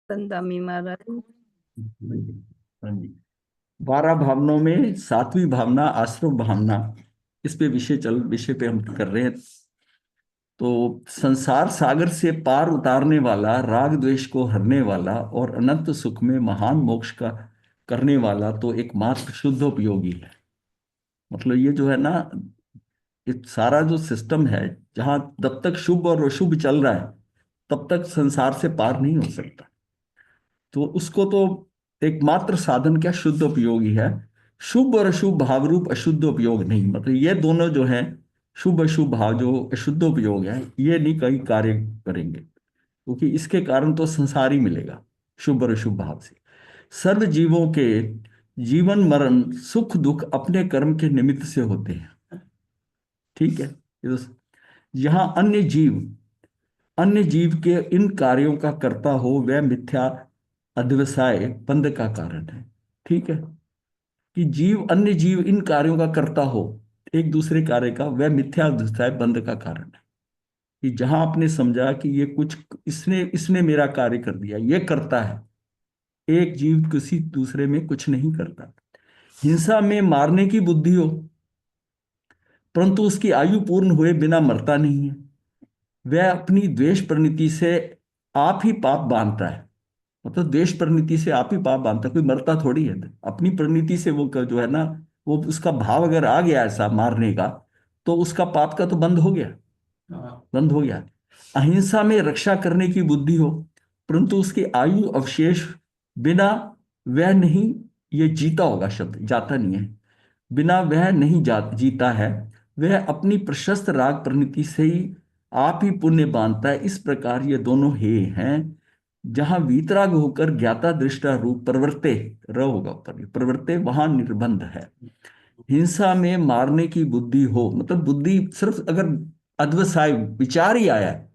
संदामी महाराज। हाँ जी। 12 भावनाओं में 7वीं भावना आश्रव भावना, इस पे विषय पे हम कर रहे हैं। तो संसार सागर से पार उतारने वाला, राग द्वेष को हरने वाला और अनंत सुख में महान मोक्ष का करने वाला तो एकमात्र शुद्ध उपयोगी है। मतलब ये जो है ना, ये सारा जो सिस्टम है, जहां जब तक शुभ और अशुभ चल रहा है तब तक संसार से पार नहीं हो सकता। तो उसको तो एकमात्र साधन क्या, शुद्ध उपयोगी है। शुभ और अशुभ भाव रूप अशुद्ध उपयोग नहीं, मतलब ये दोनों जो है, शुभ अशुभ भाव जो अशुद्ध उपयोग है, ये नहीं कहीं कार्य करेंगे, क्योंकि इसके कारण तो संसार ही मिलेगा शुभ और अशुभ भाव से। सर्व जीवों के जीवन मरण सुख दुख अपने कर्म के निमित्त से होते हैं। ठीक है। ये तो यहाँ अन्य जीव के इन कार्यों का करता हो वह मिथ्या अध्यवसाय बंध का कारण है। ठीक है। कि अन्य जीव इन कार्यों का करता हो, एक दूसरे कार्य का, वह मिथ्या अध्यवसाय बंध का कारण है। कि जहां आपने समझा कि ये कुछ, इसने इसने मेरा कार्य कर दिया, ये करता है। एक जीव किसी दूसरे में कुछ नहीं करता। हिंसा में मारने की बुद्धि हो, परंतु उसकी आयु पूर्ण हुए बिना मरता नहीं है। वह अपनी द्वेष प्रवृत्ति से आप ही पाप बांधता है। मतलब द्वेष प्रवृत्ति से आप ही पाप बांधता है, कोई मरता थोड़ी है। अपनी प्रवृत्ति से वो जो है ना, वो उसका भाव अगर आ गया ऐसा मारने का, तो उसका पाप का तो बंद हो गया। बंद हो गया। अहिंसा में रक्षा करने की बुद्धि हो, परंतु उसकी आयु अवशेष बिना, वह नहीं, ये जीता होगा शब्द, जाता नहीं है। बिना वह नहीं जीता है। वह अपनी प्रशस्त राग प्रवृत्ति से ही आप ही पुण्य बांधता है। इस प्रकार ये दोनों हे हैं। जहां वीतराग होकर ज्ञाता दृष्टा रूप प्रवृत्ते, र होगा ऊपर, प्रवृत्ते वहां निर्बंध है। हिंसा में मारने की बुद्धि हो, मतलब बुद्धि सिर्फ अगर अध्यवसाय विचार ही आया है,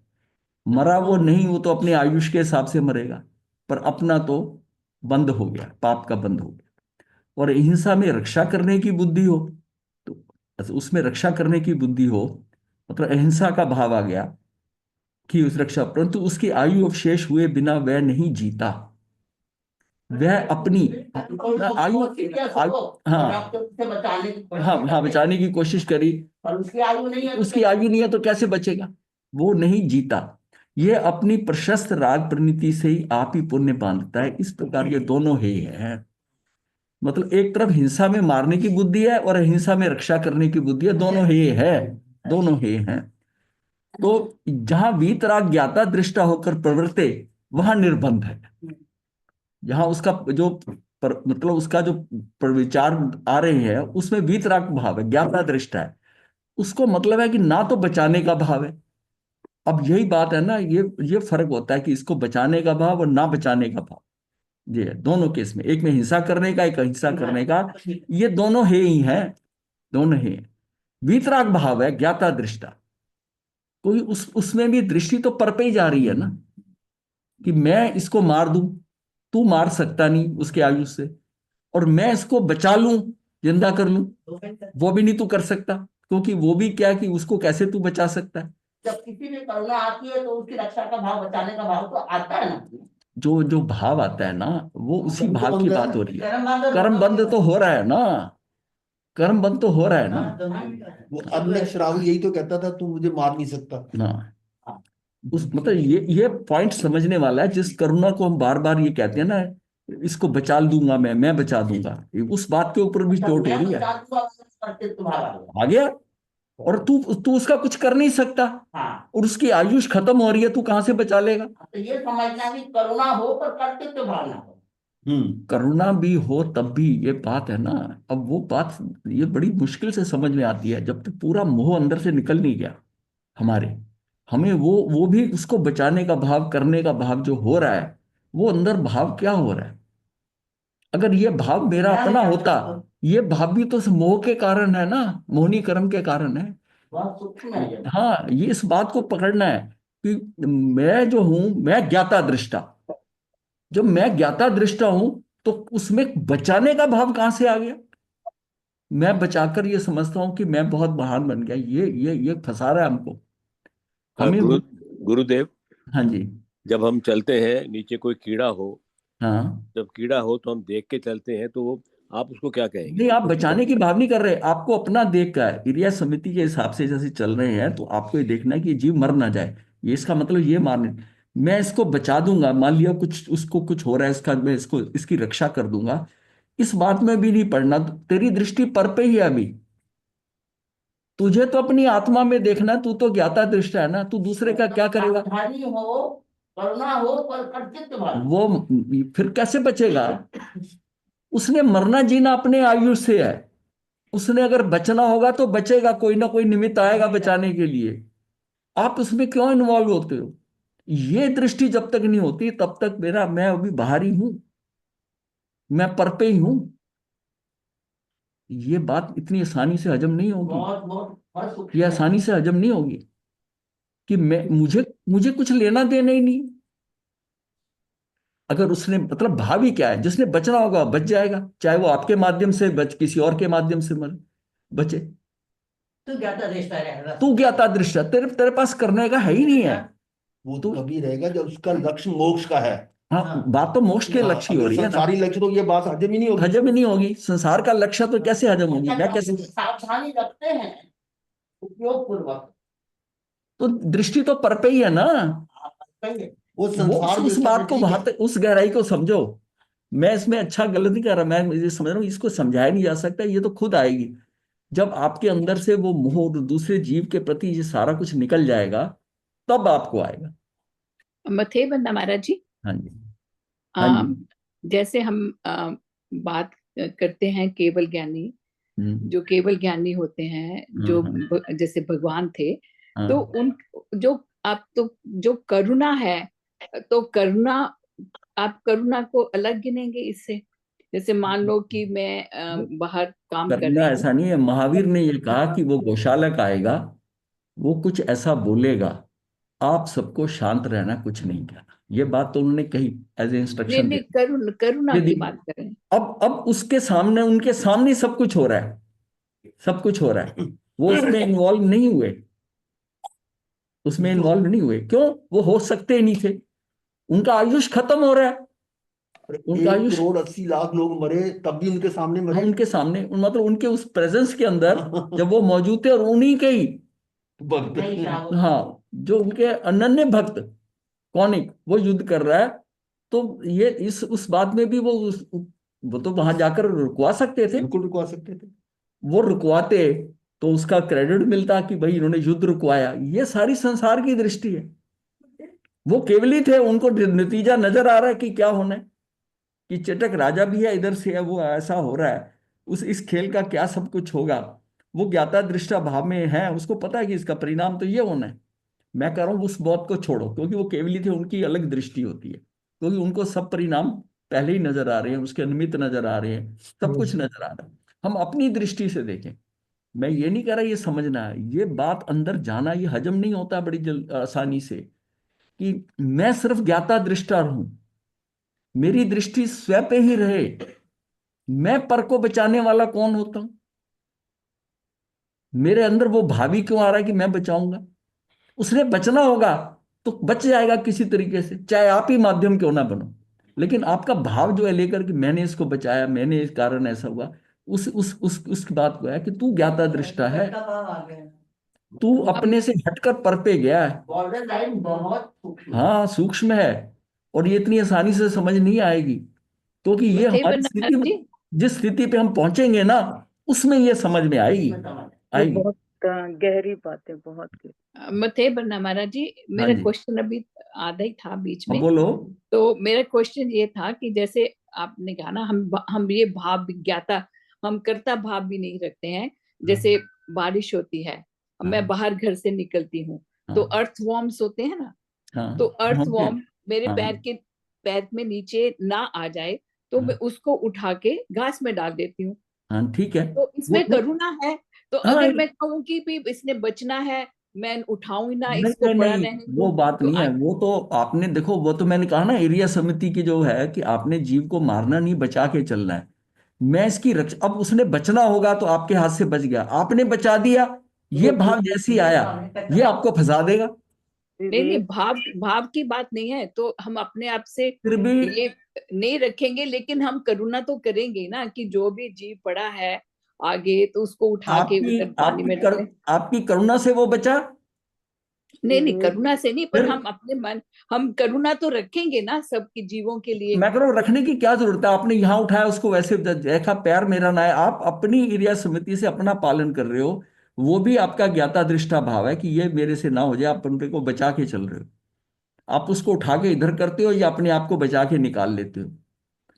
मरा वो नहीं, वो तो अपने आयुष के हिसाब से मरेगा, पर अपना तो बंद हो गया, पाप का बंद हो गया। और हिंसा में रक्षा करने की बुद्धि हो, तो उसमें रक्षा करने की बुद्धि हो, मतलब अहिंसा का भाव आ गया कि उस रक्षा, परंतु उसकी आयु अवशेष हुए बिना वह नहीं जीता। वह अपनी आयु हाँ हाँ हाँ बचाने की कोशिश करी, पर उसकी आयु नहीं है तो कैसे बचेगा। वो नहीं जीता। ये अपनी प्रशस्त राग प्रवृत्ति से ही आप ही पुण्य बांधता है। इस प्रकार ये दोनों ही है। मतलब एक तरफ हिंसा में मारने की बुद्धि है और हिंसा में रक्षा करने की बुद्धि है, दोनों ही है। दोनों ही हैं। तो जहां वीतराग ज्ञाता दृष्टा होकर प्रवृत्ते, वहां निर्बंध है। जहां उसका जो मतलब उसका जो विचार आ रहे हैं उसमें वीतराग भाव है, ज्ञाता दृष्टा है। उसको मतलब है कि ना तो बचाने का भाव है। अब यही बात है ना, ये फर्क होता है कि इसको बचाने का भाव और ना बचाने का भाव। ये दोनों केस में, एक में हिंसा करने का, एक अहिंसा करने का, ये दोनों है ही हैं। दोनों ही हैं। वीतराग भाव है ज्ञाता दृष्टा। कोई उसमें भी दृष्टि तो पर पे ही जा रही है ना, कि मैं इसको मार दूं, तू मार सकता नहीं उसके आयुष से, और मैं इसको बचा लूं, जिंदा कर लूं, वो भी नहीं तू कर सकता। क्योंकि वो भी क्या है कि उसको कैसे तू बचा सकता है। जब किसी में करुणा आती है तो उसकी रक्षा का भाव, बचाने का भाव तो आता है ना। जो जो भाव आता है ना, वो उसी भाव की बात हो रही है। कर्म बंद तो हो रहा है ना। कर्म बंद तो हो रहा है ना। वो अन्न श्राव यही तो कहता था, तू मुझे मार नहीं सकता। हाँ। उस मतलब ये पॉइंट समझने वाला है, जिस करुणा को हम बार बार ये कहते हैं ना, इसको बचा दूंगा, मैं बचा दूंगा, उस बात के ऊपर भी चोट हो रही है। आ गया। और तू तू उसका कुछ कर नहीं सकता। हाँ। और उसकी आयुष खत्म हो रही है, तू कहां से बचा लेगा। तो ये समझना भी करुणा हो पर कर्तृत्व भावना हो। करुणा भी हो तब भी ये बात है ना। अब वो बात ये बड़ी मुश्किल से समझ में आती है, जब तक पूरा मोह अंदर से निकल नहीं गया हमारे। हमें वो भी उसको बचाने का भाव, करने का भाव जो हो रहा है, वो अंदर भाव क्या हो रहा है। अगर ये भाव मेरा अपना होता, ये भाव भी तो मोह के कारण है ना, मोहनी कर्म के कारण है। हाँ, ये इस बात को पकड़ना है कि मैं जो हूं, मैं ज्ञाता दृष्टा। जब मैं ज्ञाता दृष्टा हूं, तो उसमें बचाने का भाव कहां से आ गया। मैं बचाकर ये समझता हूं कि मैं बहुत महान बन गया। ये फंसा रहा है हमको। हमें गुरुदेव, हाँ जी। जब हम चलते हैं, नीचे कोई कीड़ा हो, हाँ, जब कीड़ा हो तो हम देख के चलते हैं, तो वो आप उसको क्या कहेंगे? नहीं, आप बचाने की भाव नहीं कर रहे, आपको अपना देख का है, एरिया समिति के हिसाब से जैसे चल रहे हैं, तो आपको ये देखना है कि ये जीव मर ना जाए। ये इसका मतलब ये मारने, मैं इसको बचा दूंगा, मान लिया कुछ उसको कुछ हो रहा है इसका, मैं इसको इसकी रक्षा कर दूंगा, इस बात में भी नहीं पड़ना। तो तेरी दृष्टि पर पे ही है अभी, तुझे तो अपनी आत्मा में देखना, तू तो ज्ञाता दृष्टा है ना, तू दूसरे का क्या करेगा? धारी हो, करुणा हो, पर कर्तृत्व भाव। वो फिर कैसे बचेगा? उसने मरना जीना अपने आयु से है, उसने अगर बचना होगा तो बचेगा, कोई ना कोई निमित्त आएगा बचाने के लिए। आप उसमें क्यों इन्वॉल्व होते हो? ये दृष्टि जब तक नहीं होती तब तक मेरा मैं अभी बाहर ही हूं, मैं पर पे ही हूं। ये बात इतनी आसानी से हजम नहीं होगी, बहुत बहुत बहुत ये सूक्ष्म है। आसानी से हजम नहीं होगी कि मैं मुझे मुझे कुछ लेना देना ही नहीं। अगर उसने मतलब भावी क्या है, जिसने बचना होगा बच जाएगा, चाहे वो आपके माध्यम से बच, किसी और के माध्यम से मर बचे। तो ज्ञाता रिश्ता रहेगा। तू ज्ञाता दृष्टा, तेरे तेरे पास करने का है ही नहीं है। वो तू, तभी रहेगा जब उसका लक्ष्य मोक्ष का है। हाँ, हाँ। बात तो मोक्ष के हाँ, लक्ष्य ही हो अगर रही है ना। संसारी लक्ष्य तो ये बात हजम ही नहीं होगी। हजम ही नहीं होगी, संसार का लक्ष्य तो कैसे हजम होगी, मैं कैसे? सावधानी रखते हैं उपयोग पूर्वक। तो दृष्टि तो पर पे ही है ना। वो वो संसार उस दृष्टा बात तो को ठीक वहां है। तक, उस गहराई को समझो। मैं इसमें अच्छा गलत नहीं कर रहा, मैं ये समझ रहा हूँ, इसको समझाया नहीं जा सकता, ये तो खुद आएगी जब आपके अंदर से वो मोह और दूसरे जीव के प्रति ये सारा कुछ निकल जाएगा, तब आपको आएगा। मथे बंदा महाराज जी, हाँ जी, हाँ आ, जी। जैसे हम बात करते हैं केवल ज्ञानी, हम्म। जो केवल ज्ञानी होते हैं, हाँ, जो हाँ, जैसे भगवान थे, तो हाँ। उन जो आप तो जो करुणा है, तो करुणा, आप करुणा को अलग गिनेंगे इससे? जैसे मान लो कि मैं बाहर काम कर करना रही हूँ। ऐसा नहीं है, महावीर ने ये कहा कि वो गौशालक आएगा, वो कुछ ऐसा बोलेगा, आप सबको शांत रहना, कुछ नहीं कहना। ये बात तो उन्होंने कही, एज ए नहीं इंस्ट्रक्शन दे नहीं, करुणा दी। की बात करें। अब उसके सामने, उनके सामने सब कुछ हो रहा है, सब कुछ हो रहा है, वो उसमें इन्वॉल्व नहीं हुए, उसमें इन्वॉल्व नहीं हुए, क्यों? वो हो सकते ही नहीं थे, उनका आयुष खत्म हो रहा है, उनका एक आयुष। करोड़ अस्सी लाख लोग मरे तब भी उनके सामने हाँ, मरे। उनके सामने मतलब उनके उस प्रेजेंस के अंदर जब वो मौजूद थे, और उन्हीं के ही, भक्त। हाँ, जो उनके अनन्य भक्त, कौनिक, वो युद्ध कर रहा है। तो ये इस उस बात में भी वो तो वहां जाकर रुकवा सकते थे, बिल्कुल रुकवा सकते थे। वो रुकवाते तो उसका क्रेडिट मिलता कि भाई इन्होंने युद्ध रुकवाया। ये सारी संसार की दृष्टि है, वो केवली थे, उनको नतीजा नजर आ रहा है कि क्या होना है, कि चटक राजा भी है, इधर से है, वो ऐसा हो रहा है, उस इस खेल का क्या सब कुछ होगा। वो ज्ञाता दृष्टा भाव में है, उसको पता है कि इसका परिणाम तो ये होना है। मैं कह रहा हूँ उस बात को छोड़ो, क्योंकि वो केवली थे, उनकी अलग दृष्टि होती है, क्योंकि उनको सब परिणाम पहले ही नजर आ रहे हैं, उसके निमित्त नजर आ रहे हैं, सब कुछ नजर आ रहा है। हम अपनी दृष्टि से देखें। मैं ये नहीं कह रहा ये समझना है, ये बात अंदर जाना, ये हजम नहीं होता बड़ी आसानी से, कि मैं सिर्फ ज्ञाता दृष्टा हूं, मेरी दृष्टि स्वयं पे ही रहे, मैं पर को बचाने वाला कौन होता हूं? मेरे अंदर वो भावी क्यों आ रहा है कि मैं बचाऊंगा? उसने बचना होगा तो बच जाएगा किसी तरीके से, चाहे आप ही माध्यम क्यों ना बनो, लेकिन आपका भाव जो है लेकर कि मैंने इसको बचाया, मैंने इस कारण ऐसा हुआ, उसकी बात को है कि तू ज्ञाता दृष्टा है, तू अब अपने से हटकर पर पे गया है। बॉर्डर लाइन बहुत सूक्ष्म है। हाँ, सूक्ष्म है, और ये इतनी आसानी से समझ नहीं आएगी, क्योंकि ये मथे हमारी बंदा स्थिति, महाराज जी, जिस स्थिति पे हम पहुंचेंगे ना, उसमें ये समझ में आएगी, ये आएगी। बहुत गहरी बात है, बहुत गहरी। मथे बंदा महाराज जी, हाँ मेरा जी, क्वेश्चन अभी आधा ही था बीच अब में। बोलो। तो मेरा क्वेश्चन ये था कि जैसे आपने कहा ना, हम ये भाव विज्ञाता, हम कर्ता भाव भी नहीं रखते हैं। जैसे बारिश होती है, मैं हाँ, बाहर घर से निकलती हूँ, तो हाँ, अर्थ वॉर्म्स होते हैं ना, हाँ, तो अर्थ हम पे, वॉर्म मेरे हाँ, पैर में नीचे ना आ जाए, तो मैं हाँ, उसको उठा के घास में डाल देती हूँ। हाँ, ठीक है। तो वो इसमें करुणा है। तो हाँ, अगर मैं कहूँ कि भी इसने बचना है, मैं उठाऊं ही ना, नहीं, इसको नहीं, पड़ा नहीं, रहने वो दूं, बात तो नहीं है, वो तो आपने देखो, वो तो मैंने कहा ना, एरिया समिति की जो है कि आपने जीव को मारना नहीं, बचा के चलना है। मैं इसकी रक्षा, अब उसने बचना होगा तो आपके हाथ से बच गया, आपने बचा दिया, ये भाव जैसे ही आया, ये आपको फंसा देगा। नहीं नहीं, विवेक। भाव भाव की बात नहीं है, तो हम अपने आप से फिर भी ये नहीं रखेंगे, लेकिन हम करुणा तो करेंगे ना, कि जो भी जीव पड़ा है आगे, तो उसको उठा के आपकी उधर पानी में डालें। आपकी करुणा से वो बचा। नहीं नहीं, विवेक। करुणा से नहीं, पर फिर हम अपने मन, हम करुणा तो रखेंगे ना सबके जीवों के लिए। मैं कह रहा हूं, रखने की क्या जरूरत है? आपने यहाँ उठाया उसको, वैसे देखा पैर मेरा ना है, आप अपनी इरिया समिति से अपना पालन कर रहे हो। वो भी आपका ज्ञाता दृष्टा भाव है कि ये मेरे से ना हो जाए, आप अपने को बचा के चल रहे हो। आप उसको उठा के इधर करते हो या अपने आप को बचा के निकाल लेते हो,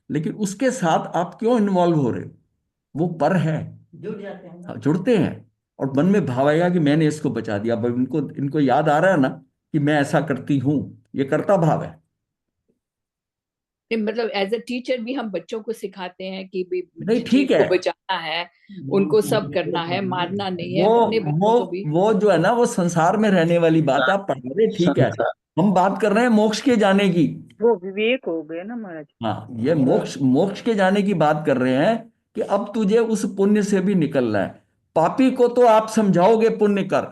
लेकिन उसके साथ आप क्यों इन्वॉल्व हो रहे हो? वो पर है, जुड़ जाते हैं ना। हाँ, जुड़ते हैं। और मन में भाव आएगा कि मैंने इसको बचा दिया। अब इनको इनको याद आ रहा है ना कि मैं ऐसा करती हूं, ये कर्ता भाव है। नहीं, मतलब एज अ टीचर भी हम बच्चों को सिखाते हैं कि भी नहीं जीव ठीक है, को बचाना है, उनको सब करना है, मारना नहीं है, वो अपने वो बच्चों को भी। वो जो है ना, वो संसार में रहने वाली बात आप पढ़ा रहे, ठीक है। संसार हम बात कर रहे हैं मोक्ष के जाने की। वो विवेक हो गए ना महाराज। हाँ, ये मोक्ष मोक्ष के जाने की बात कर रहे हैं कि अब तुझे उस पुण्य से भी निकलना है। पापी को तो आप समझाओगे पुण्य कर,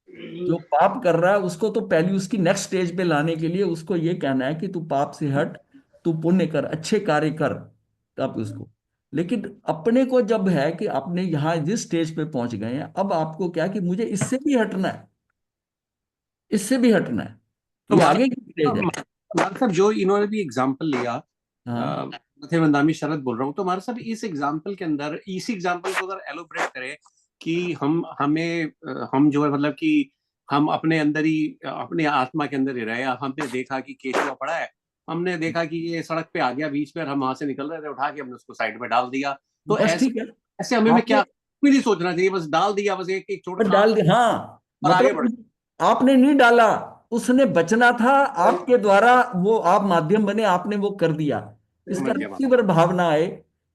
जो पाप कर रहा है उसको तो पहले उसकी नेक्स्ट स्टेज पे लाने के लिए उसको ये कहना है कि तू पाप से हट, तू पुण्य कर, अच्छे कार्य कर, तब उसको। लेकिन अपने को जब है कि आपने यहाँ जिस स्टेज पे पहुंच गए हैं, अब आपको क्या कि मुझे इससे भी हटना है, इससे भी हटना है। तो ये महाराज आगे की स्टेज है। महाराज साहब, जो इन्होंने भी एग्जाम्पल लिया, हाँ, थे वंदामी शरद बोल रहा हूँ, तो हमारे साहब इस एग्जाम्पल के अंदर, इसी एग्जाम्पल को अगर एलोबरेट करें कि हम जो है मतलब कि हम अपने अंदर ही, अपने आत्मा के अंदर ही रहे। हमने देखा कि केचुआ पड़ा है, हमने देखा कि ये सड़क पे आ गया बीच में, और हम वहां से निकल रहे थे, उठा के हमने उसको साइड में डाल दिया। तो बस ऐसे ठीक है। ऐसे हमें में आपने क्या भी नहीं सोचना चाहिए, बस डाल दिया, बस एक एक छोटा पर सा डाल दिया, हाँ, और आगे बढ़। मतलब आपने नहीं डाला, उसने बचना था आपके द्वारा, वो आप माध्यम बने, आपने वो कर दिया। इसका समझ गया तीव्र भावना है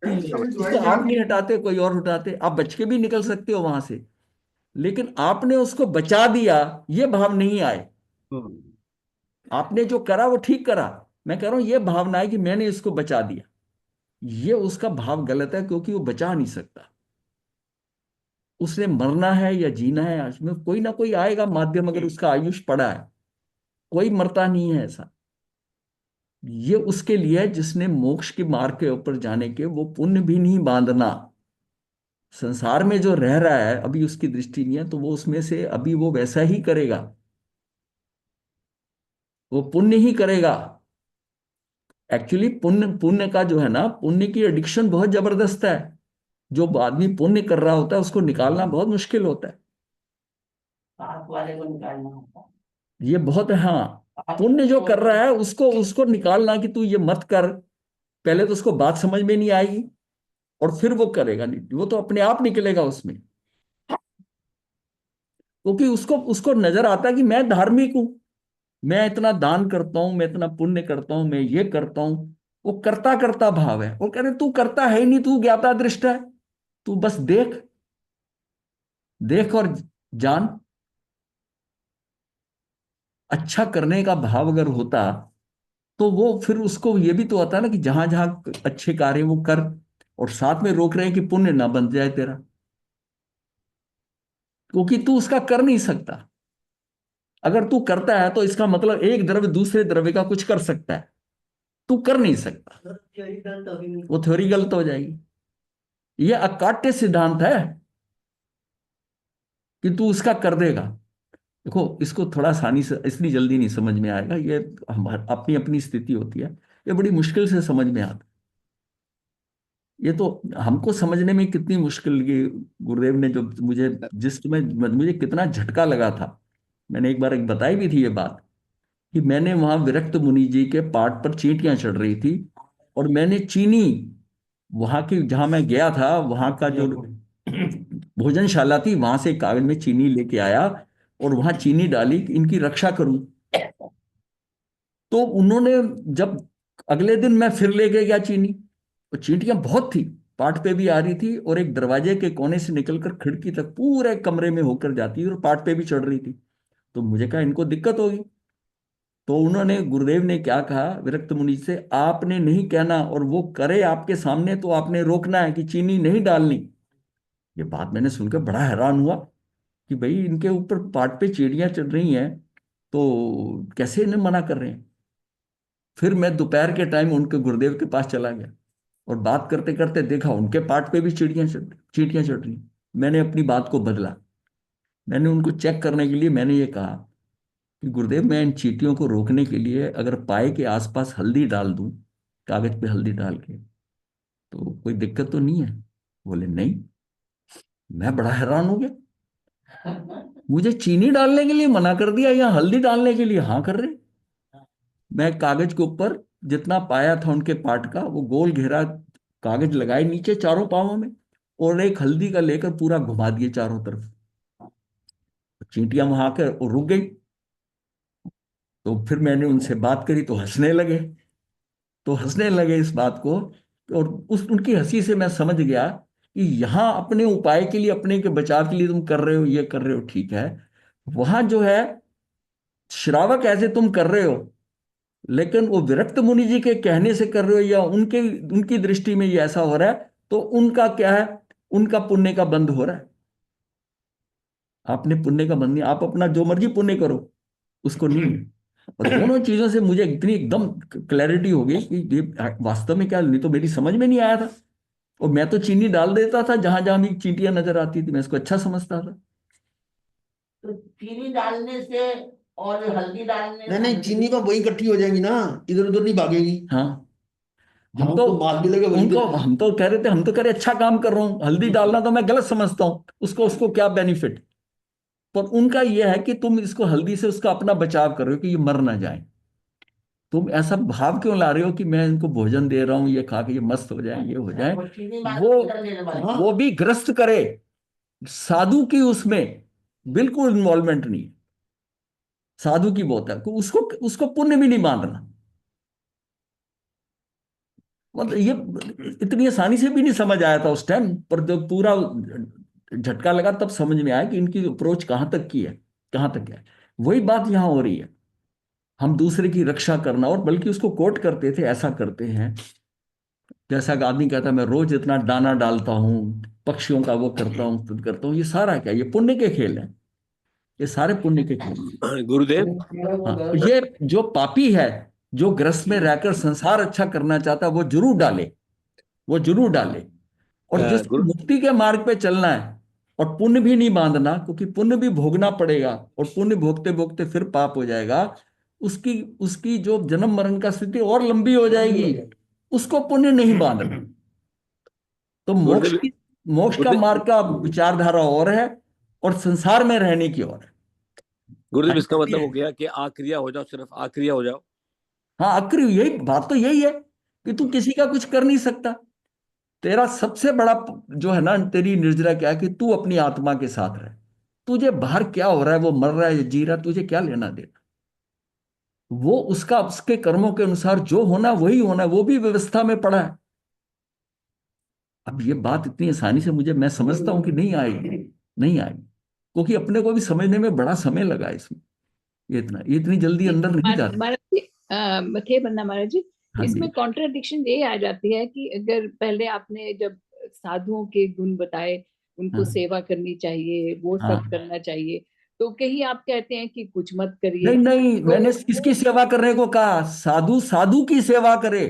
कि इसको आप नहीं हटाते, कोई और हटाते, आप बच के भी निकल सकते हो वहां से, लेकिन आपने उसको बचा दिया, ये भाव नहीं आए। हम्म। आपने जो करा वो ठीक करा। मैं कह रहा हूं ये भावना है कि मैंने इसको बचा दिया, ये उसका भाव गलत है, क्योंकि वो बचा नहीं सकता। उसने मरना है या जीना है, उसमें कोई ना कोई आएगा माध्यम, अगर उसका आयुष पड़ा है। कोई मरता नहीं है ऐसा। ये उसके लिए है जिसने मोक्ष के मार्ग के ऊपर जाने के, वो पुण्य भी नहीं बांधना। संसार में जो रह रहा है अभी उसकी दृष्टि नहीं है, तो वो उसमें से अभी वो वैसा ही करेगा, वो पुण्य ही करेगा। एक्चुअली पुण्य पुण्य का जो है ना, पुण्य की एडिक्शन बहुत जबरदस्त है। जो आदमी पुण्य कर रहा होता है उसको निकालना बहुत मुश्किल होता है। पाप वाले को निकालना होता है। ये बहुत है, हाँ। पुण्य जो कर रहा है उसको उसको निकालना कि तू ये मत कर, पहले तो उसको बात समझ में नहीं आएगी, और फिर वो करेगा नहीं, वो तो अपने आप निकलेगा उसमें। क्योंकि उसको उसको नजर आता है कि मैं धार्मिक हूं, मैं इतना दान करता हूं, मैं इतना पुण्य करता हूं, मैं ये करता हूं। वो करता करता भाव है। वो कह रहे तू करता है ही नहीं, तू ज्ञाता दृष्टा है, तू बस देख, देख और जान। अच्छा करने का भाव अगर होता, तो वो फिर उसको ये भी तो आता है ना कि जहां जहां अच्छे कार्य वो कर, और साथ में रोक रहे हैं कि पुण्य ना बन जाए तेरा, क्योंकि तू उसका कर नहीं सकता। अगर तू करता है तो इसका मतलब एक द्रव्य दूसरे द्रव्य का कुछ कर सकता है, तू कर नहीं सकता। तो थ्योरी गलत होगी। वो थ्योरी गलत हो जाएगी। ये अकाट्य सिद्धांत है कि तू उसका कर देगा। देखो, इसको थोड़ा आसानी से, इसलिए जल्दी नहीं समझ में आएगा, ये अपनी अपनी स्थिति होती है, ये बड़ी मुश्किल से समझ में आता है। ये तो हमको समझने में कितनी मुश्किल, ये गुरुदेव ने जो मुझे, जिस समय मुझे कितना झटका लगा था। मैंने एक बार एक बताई भी थी ये बात, कि मैंने वहां विरक्त मुनि जी के पाठ पर चींटियां चढ़ रही थी, और मैंने चीनी, वहां की जहां मैं गया था वहां का जो भोजनशाला थी, वहां से कागज में चीनी लेके आया, और वहां चीनी डाली कि इनकी रक्षा करूं। तो उन्होंने, जब अगले दिन मैं फिर लेके गया चीनी, और चींटियां बहुत थी, पाठ पे भी आ रही थी, और एक दरवाजे के कोने से निकलकर खिड़की तक पूरे कमरे में होकर जाती थी, और पाठ पे भी चढ़ रही थी। तो मुझे कहा इनको दिक्कत होगी। तो उन्होंने, गुरुदेव ने क्या कहा विरक्त मुनि से, आपने नहीं कहना, और वो करे आपके सामने तो आपने रोकना है कि चीनी नहीं डालनी। ये बात मैंने सुनकर बड़ा हैरान हुआ कि भाई इनके ऊपर पाट पे चिड़ियां चढ़ रही हैं, तो कैसे इन्हें मना कर रहे हैं। फिर मैं दोपहर के टाइम उनके गुरुदेव के पास चला गया और बात करते करते देखा उनके पार्ट पे भी चींटियां चढ़ रही। मैंने अपनी बात को बदला। मैंने उनको चेक करने के लिए मैंने ये कहा कि गुरुदेव, मैं इन चींटियों को रोकने के लिए अगर पाए के आसपास हल्दी डाल दूं, कागज पे हल्दी डाल के, तो कोई दिक्कत तो नहीं है? बोले नहीं। मैं बड़ा हैरान हो गया, मुझे चीनी डालने के लिए मना कर दिया या हल्दी डालने के लिए हाँ कर रहे। मैं कागज के ऊपर जितना पाया था उनके पार्ट का, वो गोल घेरा कागज लगाए नीचे चारों पांवों में, और एक हल्दी का लेकर पूरा घुमा दिए चारों तरफ। चींटियां वहां आकर और रुक गई। तो फिर मैंने उनसे बात करी तो हंसने लगे इस बात को। और उस उनकी हंसी से मैं समझ गया कि यहाँ अपने उपाय के लिए, अपने के बचाव के लिए तुम कर रहे हो, ये कर रहे हो, ठीक है। वहां जो है श्रावक ऐसे तुम कर रहे हो, लेकिन वो विरक्त मुनि जी के कहने से कर रहे हो या उनके उनकी दृष्टि में ये ऐसा हो रहा है, तो उनका क्या है, उनका पुण्य का बंध हो रहा है। आपने पुण्य का बंध नहीं, आप अपना जो मर्जी पुण्य करो, उसको नहीं। और दोनों चीजों से मुझे इतनी एकदम क्लैरिटी हो गई कि ये वास्तव में क्या, नहीं तो मेरी समझ में नहीं आया था। और मैं तो चीनी डाल देता था जहां जहां भी चींटियां नजर आती थी, मैं इसको अच्छा समझता था। तो चीनी डालने से और हल्दी डालने नहीं नहीं, चीनी तो वही इकट्ठी हो जाएगी ना, इधर उधर नहीं भागेगी। हाँ, हम जहाँ तो उसको मार मिलेगा वहीं उनको पे। हम तो कह रहे थे, हम तो कह रहे अच्छा काम कर रहा हूँ, हल्दी डालना तो मैं गलत समझता हूँ, उसको उसको क्या बेनिफिट। पर उनका यह है कि तुम इसको हल्दी से उसका अपना बचाव कर रहे हो कि ये मर ना जाए। तुम ऐसा भाव क्यों ला रहे हो कि मैं इनको भोजन दे रहा हूँ, ये खा के ये मस्त हो जाए, ये हो जाए। वो चीनी मार वो के कर देने वाले। हाँ। वो भी ग्रस्त करे, साधु की उसमें बिल्कुल इन्वॉल्वमेंट नहीं है। साधु की बहुत है, तो उसको उसको पुण्य भी नहीं मान रहा। मतलब ये इतनी आसानी से भी नहीं समझ आया था उस टाइम, पर जब पूरा झटका लगा तब समझ में आया कि इनकी अप्रोच कहाँ तक की है, कहाँ तक है। वही बात यहाँ हो रही है। हम दूसरे की रक्षा करना, और बल्कि उसको कोट करते थे, ऐसा करते हैं जैसा कि आदमी कहता है मैं रोज इतना दाना डालता हूँ, पक्षियों का वो करता हूँ, खुद करता हूँ। ये सारा क्या, ये पुण्य के खेल है, ये सारे पुण्य के खेल हैं। गुरुदेव, हाँ, ये जो पापी है, जो ग्रस्त में रहकर संसार अच्छा करना चाहता है, वो जरूर डाले, वो जरूर डाले। और जिसको गुरु मुक्ति के मार्ग पे चलना है और पुण्य भी नहीं बांधना, क्योंकि पुण्य भी भोगना पड़ेगा, और पुण्य भोगते भोगते फिर पाप हो जाएगा, उसकी उसकी जो जन्म मरण का स्थिति और लंबी हो जाएगी। उसको पुण्य नहीं बांधना। तो गुरुदेव, मोक्ष का गुरुदेव, मार्ग का विचारधारा और है, और संसार में रहने की और है। गुरुदेव, इसका मतलब हो गया कि आक्रिया हो जाओ, सिर्फ आक्रिया हो जाओ। हाँ, आखिरी यही बात तो यही है कि तू किसी का कुछ कर नहीं सकता। तेरा सबसे बड़ा जो है ना, तेरी निर्जरा क्या है कि तू अपनी आत्मा के साथ रहे। तुझे बाहर क्या हो रहा है, वो मर रहा है या जी रहा है, तुझे क्या लेना देना। वो उसका उसके कर्मों के अनुसार जो होना वही होना है, वो भी व्यवस्था में पड़ा है। अब ये बात इतनी आसानी से मुझे, मैं समझता हूं कि नहीं आएगी, नहीं आएगी, क्योंकि अपने को भी समझने में बड़ा समय लगा इसमें। ये इतनी जल्दी अंदर नहीं जाता। महाराज जी, थे बन्ना महाराज जी, हाँ जी। इसमें कॉन्ट्रडिक्शन ये आ जाती है कि अगर पहले आपने जब साधुओं के गुण बताए, उनको हाँ सेवा करनी चाहिए, वो सब हाँ। करना चाहिए, तो कहीं आप कहते हैं कि कुछ मत करिए। नहीं नहीं, तो मैंने किसकी सेवा करने को कहा? साधु साधु की सेवा करे,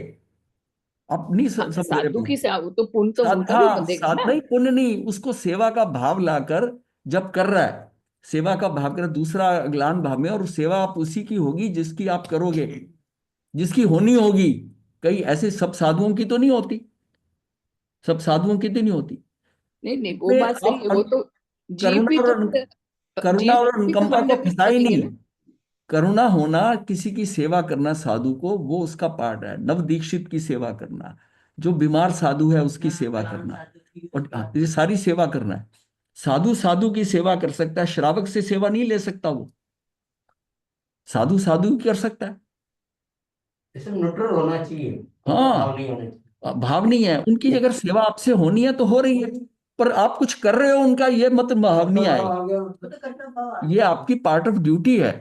अपनी समझ रहे साधु हो? की सेवा, वो तो पुण्य तो उनका भी हाँ, बंधेगा साध ना। नहीं, पुण्य नहीं, उसको सेवा का भाव लाकर जब कर रहा है, सेवा का भाव कर, दूसरा अज्ञान भाव में, और सेवा आप उसी की होगी जिसकी आप करोगे, जिसकी होनी होगी। कई ऐसे सब साधुओं की तो नहीं होती, सब साधुओं की तो नहीं होती। नहीं नहीं, वो इसमें बात सही है, वो आप तो जीव करुणा भी तो और करुणा जीव और भी तो अनुकंपा को मंडप फंसा ही नहीं करेंगे है। ना। करुणा होना, किसी की सेवा करना साधु को, वो उसका पार्ट है। नव दीक्षित की सेवा करना, जो बीमार साधु है उसकी सेवा करना, और ये सारी सेवा करना है। साधु साधु की सेवा कर सकता है, श्रावक से सेवा नहीं ले सकता। वो साधु साधु की कर सकता है। इसे न्यूट्रल होना चाहिए, भाव नहीं हाँ, होने चाहिए। भाव नहीं है उनकी, अगर सेवा आपसे होनी है तो हो रही है, पर आप कुछ कर रहे हो उनका, ये मत भाव नहीं आएगा। वो तो करना भाव ये आपकी पार्ट ऑफ ड्यूटी है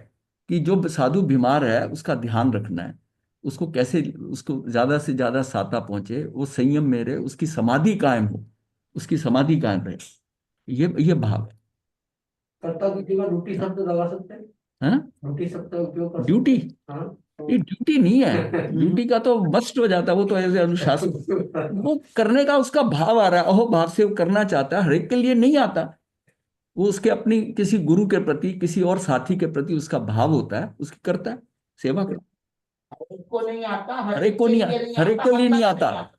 कि जो साधु बीमार है उसका ध्यान रखना है, उसको कैसे, उसको ज्यादा से ज्यादा साता पहुंचे, वो संयम में रहे, उसकी समाधि कायम हो, उसकी समाधि कायम रहे। ये भाव है। कर्ता की जगह ड्यूटी शब्द लगा सकते हैं। हाँ, ड्यूटी शब्द का उपयोग कर ड्यूटी, सकते हैं। हाँ, ये ड्यूटी नहीं है, ड्यूटी का तो मस्ट हो जाता है, वो तो ऐसे अनुशासन, वो करने का उसका भाव आ रहा है, अहो भाव से वो करना चाहता है, हर एक के लिए नहीं आता, वो उसके अपनी किसी गुरु के प्रति, किसी और साथी के प्रति उसका भाव होता है, उसकी करता है, सेवा करता है। को नहीं आता, हर एक को नहीं के आता, लिए हर एक के लिए नहीं मतलब आता।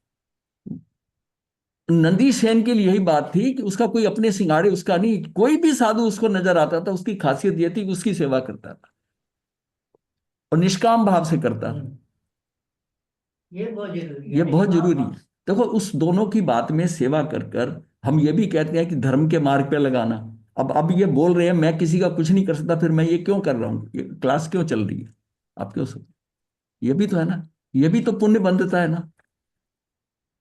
नंदी सेन के लिए यही बात थी कि उसका कोई अपने सिंगाड़े उसका नहीं, कोई भी साधु उसको नजर आता था, उसकी खासियत यह थी कि उसकी सेवा करता था और निष्काम भाव से करता था। ये बहुत जरूरी है। ये बहुत जरूरी है। देखो उस दोनों की बात में सेवा कर कर हम ये भी कहते हैं कि धर्म के मार्ग पे लगाना। अब ये बोल रहे हैं मैं किसी का कुछ नहीं कर सकता, फिर मैं ये क्यों कर रहा हूँ, ये क्लास क्यों चल रही है, आप क्यों सब, ये भी तो है ना, ये भी तो पुण्य बंधता है ना,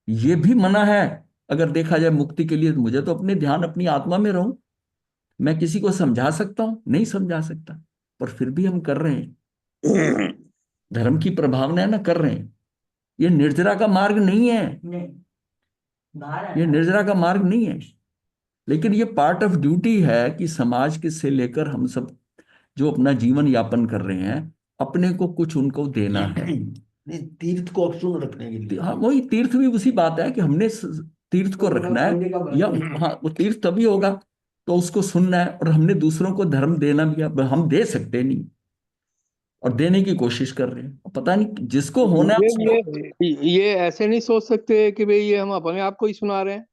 ये भी मना है। अगर देखा जाए मुक्ति के लिए, तो मुझे तो अपने ध्यान अपनी आत्मा में रहूं, मैं किसी को समझा सकता हूं, नहीं समझा सकता, पर फिर भी हम कर रहे हैं, धर्म की प्रभावना है ना, कर रहे हैं। ये निर्जरा का मार्ग नहीं है, नहीं, बाहर ये आता। निर्जरा का मार्ग नहीं है, लेकिन ये पार्ट ऑफ ड्यूटी है कि समाज के से लेकर हम सब जो अपना जीवन यापन कर रहे हैं, अपने को कुछ उनको देना है। नहीं, तीर्थ को अक्षुण्ण रखने के लिए। हाँ, वही तीर्थ भी उसी बात है कि हमने तीर्थ को रखना है, या हाँ वो तीर्थ तभी होगा तो उसको सुनना है, और हमने दूसरों को धर्म देना भी है। अब हम दे सकते नहीं और देने की कोशिश कर रहे हैं, पता नहीं जिसको होना है ये ऐसे नहीं सोच सकते कि भाई ये हम अपने आप को ही सुना रहे हैं।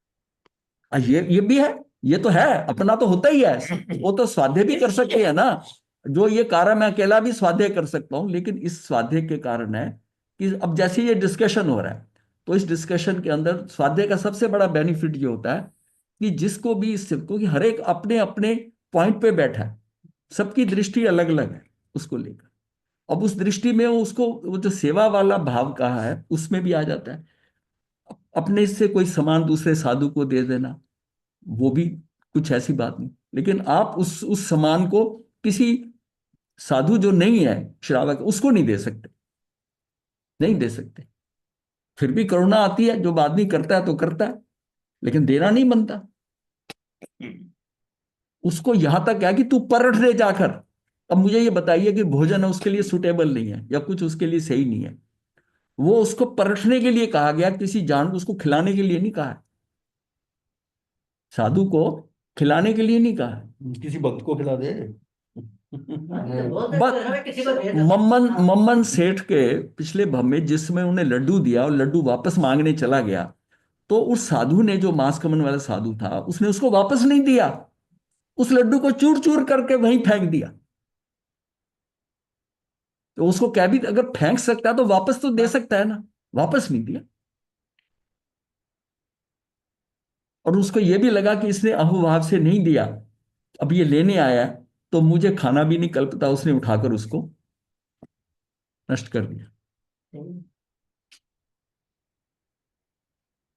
ये भी है, ये तो है, अपना तो होता ही है, वो तो स्वाध्याय भी कर सकते हैं ना, जो ये कार्य मैं अकेला भी स्वाध्याय कर सकता हूं, लेकिन इस स्वाध्याय के कारण है कि अब जैसे ये डिस्कशन हो रहा है, तो इस डिस्कशन के अंदर स्वाध्याय का सबसे बड़ा बेनिफिट ये होता है कि जिसको भी इसको कि हर एक अपने अपने पॉइंट पे बैठा है, सबकी दृष्टि अलग अलग है उसको लेकर, अब उस दृष्टि में वो उसको वो जो सेवा वाला भाव कहा है उसमें भी आ जाता है, अपने से कोई सामान दूसरे साधु को दे देना, वो भी कुछ ऐसी बात नहीं, लेकिन आप उस सामान को किसी साधु जो नहीं है श्रावक उसको नहीं दे सकते, नहीं दे सकते। फिर भी करुणा आती है, जो आदमी करता है तो करता है, लेकिन देना नहीं बनता। उसको यहां तक है कि तू परख ले जाकर, अब मुझे ये बताइए कि भोजन है उसके लिए सुटेबल नहीं है या कुछ उसके लिए सही नहीं है, वो उसको परखने के लिए कहा गया, किसी जान को उसको खिलाने के लिए नहीं कहा है, साधु को खिलाने के लिए नहीं कहा है। किसी भक्त को खिला दे। बस मम्मन सेठ के पिछले भव में जिसमें उन्हें लड्डू दिया और लड्डू वापस मांगने चला गया, तो उस साधु ने, जो मांस कमन वाला साधु था, उसने उसको वापस नहीं दिया, उस लड्डू को चूर चूर करके वहीं फेंक दिया। तो उसको क्या भी अगर फेंक सकता है तो वापस तो दे सकता है ना, वापस नहीं दिया। और उसको यह भी लगा कि इसने अहोभाव से नहीं दिया, अब ये लेने आया तो मुझे खाना भी नहीं कल्पता, उसने उठाकर उसको नष्ट कर दिया।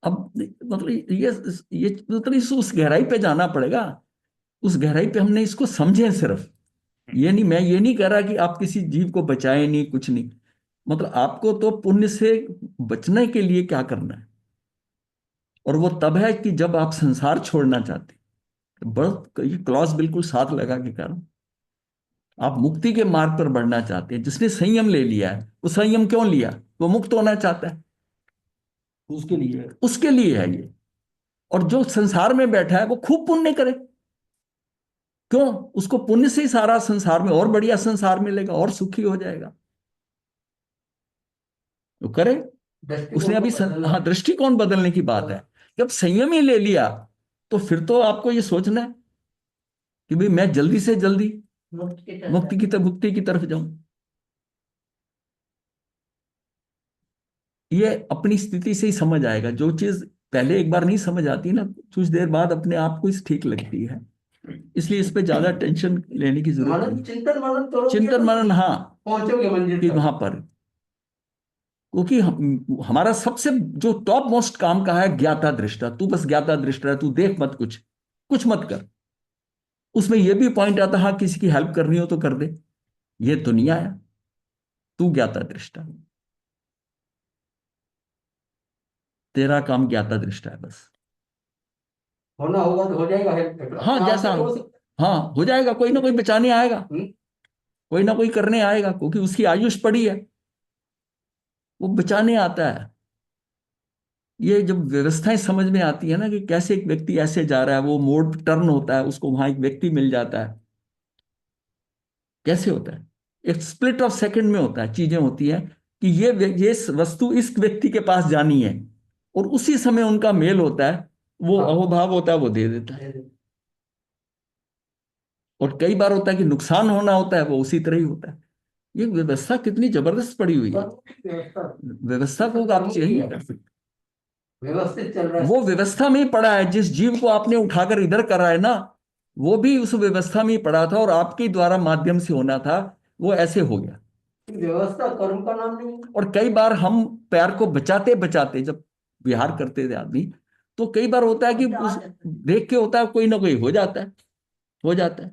अब मतलब ये मतलब उस गहराई पे जाना पड़ेगा, उस गहराई पे हमने इसको समझे सिर्फ, ये नहीं, मैं ये नहीं कह रहा कि आप किसी जीव को बचाएं नहीं, कुछ नहीं, मतलब आपको तो पुण्य से बचने के लिए क्या करना है, और वो तब है कि जब आप संसार छोड़ना चाहते हैं, बस ये क्लॉज बिल्कुल साथ लगा के कारण आप मुक्ति के मार्ग पर बढ़ना चाहते हैं। जिसने संयम ले लिया है, वो संयम क्यों लिया, वो मुक्त होना चाहता है, उसके लिए है ये। और जो संसार में बैठा है वो खूब पुण्य करे, क्यों, उसको पुण्य से ही सारा संसार में और बढ़िया संसार मिलेगा और सुखी हो जाएगा, तो करे। उसने अभी हाँ, दृष्टिकोण बदलने की बात है। जब संयम ही ले लिया तो फिर तो आपको ये सोचना है कि भाई मैं जल्दी से जल्दी मुक्ति की तरफ जाऊं। ये अपनी स्थिति से ही समझ आएगा, जो चीज पहले एक बार नहीं समझ आती ना, कुछ देर बाद अपने आप को इस ठीक लगती है, इसलिए इस पे ज्यादा टेंशन लेने की जरूरत नहीं। चिंतन मनन, हाँ, पहुंचोगे मंजिल कि तक। वहां पर, क्योंकि हमारा सबसे जो टॉप मोस्ट काम का है ज्ञाता दृष्टा, तू बस ज्ञाता दृष्टा है, तू देख मत, कुछ मत कर। उसमें यह भी पॉइंट आता, हाँ किसी की हेल्प करनी हो तो कर दे, ये दुनिया है, तू ज्ञाता दृष्टा, तेरा काम ज्ञाता दृष्टा है बस। होना होगा तो हो जाएगा हेल्प। हाँ जैसा, हाँ हो जाएगा, कोई ना कोई बचाने आएगा, कोई ना कोई करने आएगा, क्योंकि उसकी आयुष पड़ी है, वो बचाने आता है। ये जब व्यवस्थाएं समझ में आती है ना कि कैसे एक व्यक्ति ऐसे जा रहा है, वो मोड़ टर्न होता है, उसको वहां एक व्यक्ति मिल जाता है, कैसे होता है, एक स्प्लिट ऑफ सेकंड में होता है, चीजें होती है कि ये वस्तु इस व्यक्ति के पास जानी है, और उसी समय उनका मेल होता है, वो अहोभाव होता है, वो दे देता है। और कई बार होता है कि नुकसान होना होता है, वो उसी तरह ही होता है। ये व्यवस्था कितनी जबरदस्त पड़ी हुई है, व्यवस्था को आप चेंज नहीं कर सकते। व्यवस्थित चल रहा है। वो व्यवस्था में ही पड़ा है, जिस जीव को आपने उठाकर इधर करा है ना, वो भी उस व्यवस्था में ही पड़ा था, और आपके द्वारा माध्यम से होना था, वो ऐसे हो गया। व्यवस्था कर्म का नाम नहीं है। और कई बार हम पैर को बचाते बचाते जब विहार करते थे आदमी, तो कई बार होता है कि उस देख के होता है कोई ना कोई हो जाता है, हो जाता है।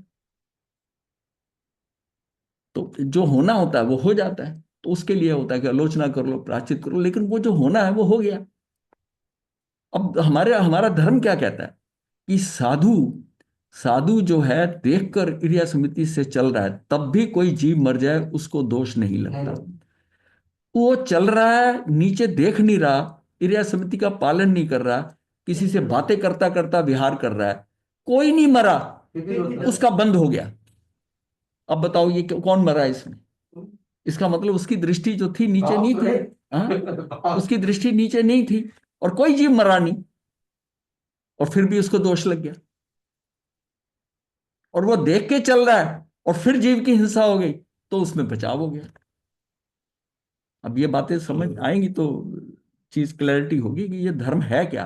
तो जो होना होता है वो हो जाता है, तो उसके लिए होता है कि आलोचना कर लो, प्रायश्चित करो, लेकिन वो जो होना है वो हो गया। अब हमारा धर्म क्या कहता है कि साधु साधु जो है देखकर क्रिया समिति से चल रहा है, तब भी कोई जीव मर जाए उसको दोष नहीं लगता। वो चल रहा है, नीचे देख नहीं रहा, क्रिया समिति का पालन नहीं कर रहा, किसी से बातें करता करता विहार कर रहा है, कोई नहीं मरा, उसका बंद हो गया। अब बताओ ये कौन मरा इसमें? इसका मतलब उसकी दृष्टि जो थी नीचे नहीं थी, हाँ? उसकी दृष्टि नीचे नहीं थी, और कोई जीव मरा नहीं, और फिर भी उसको दोष लग गया। और वो देख के चल रहा है, और फिर जीव की हिंसा हो गई, तो उसमें बचाव हो गया। अब ये बातें समझ आएंगी तो चीज क्लैरिटी होगी कि ये धर्म है क्या।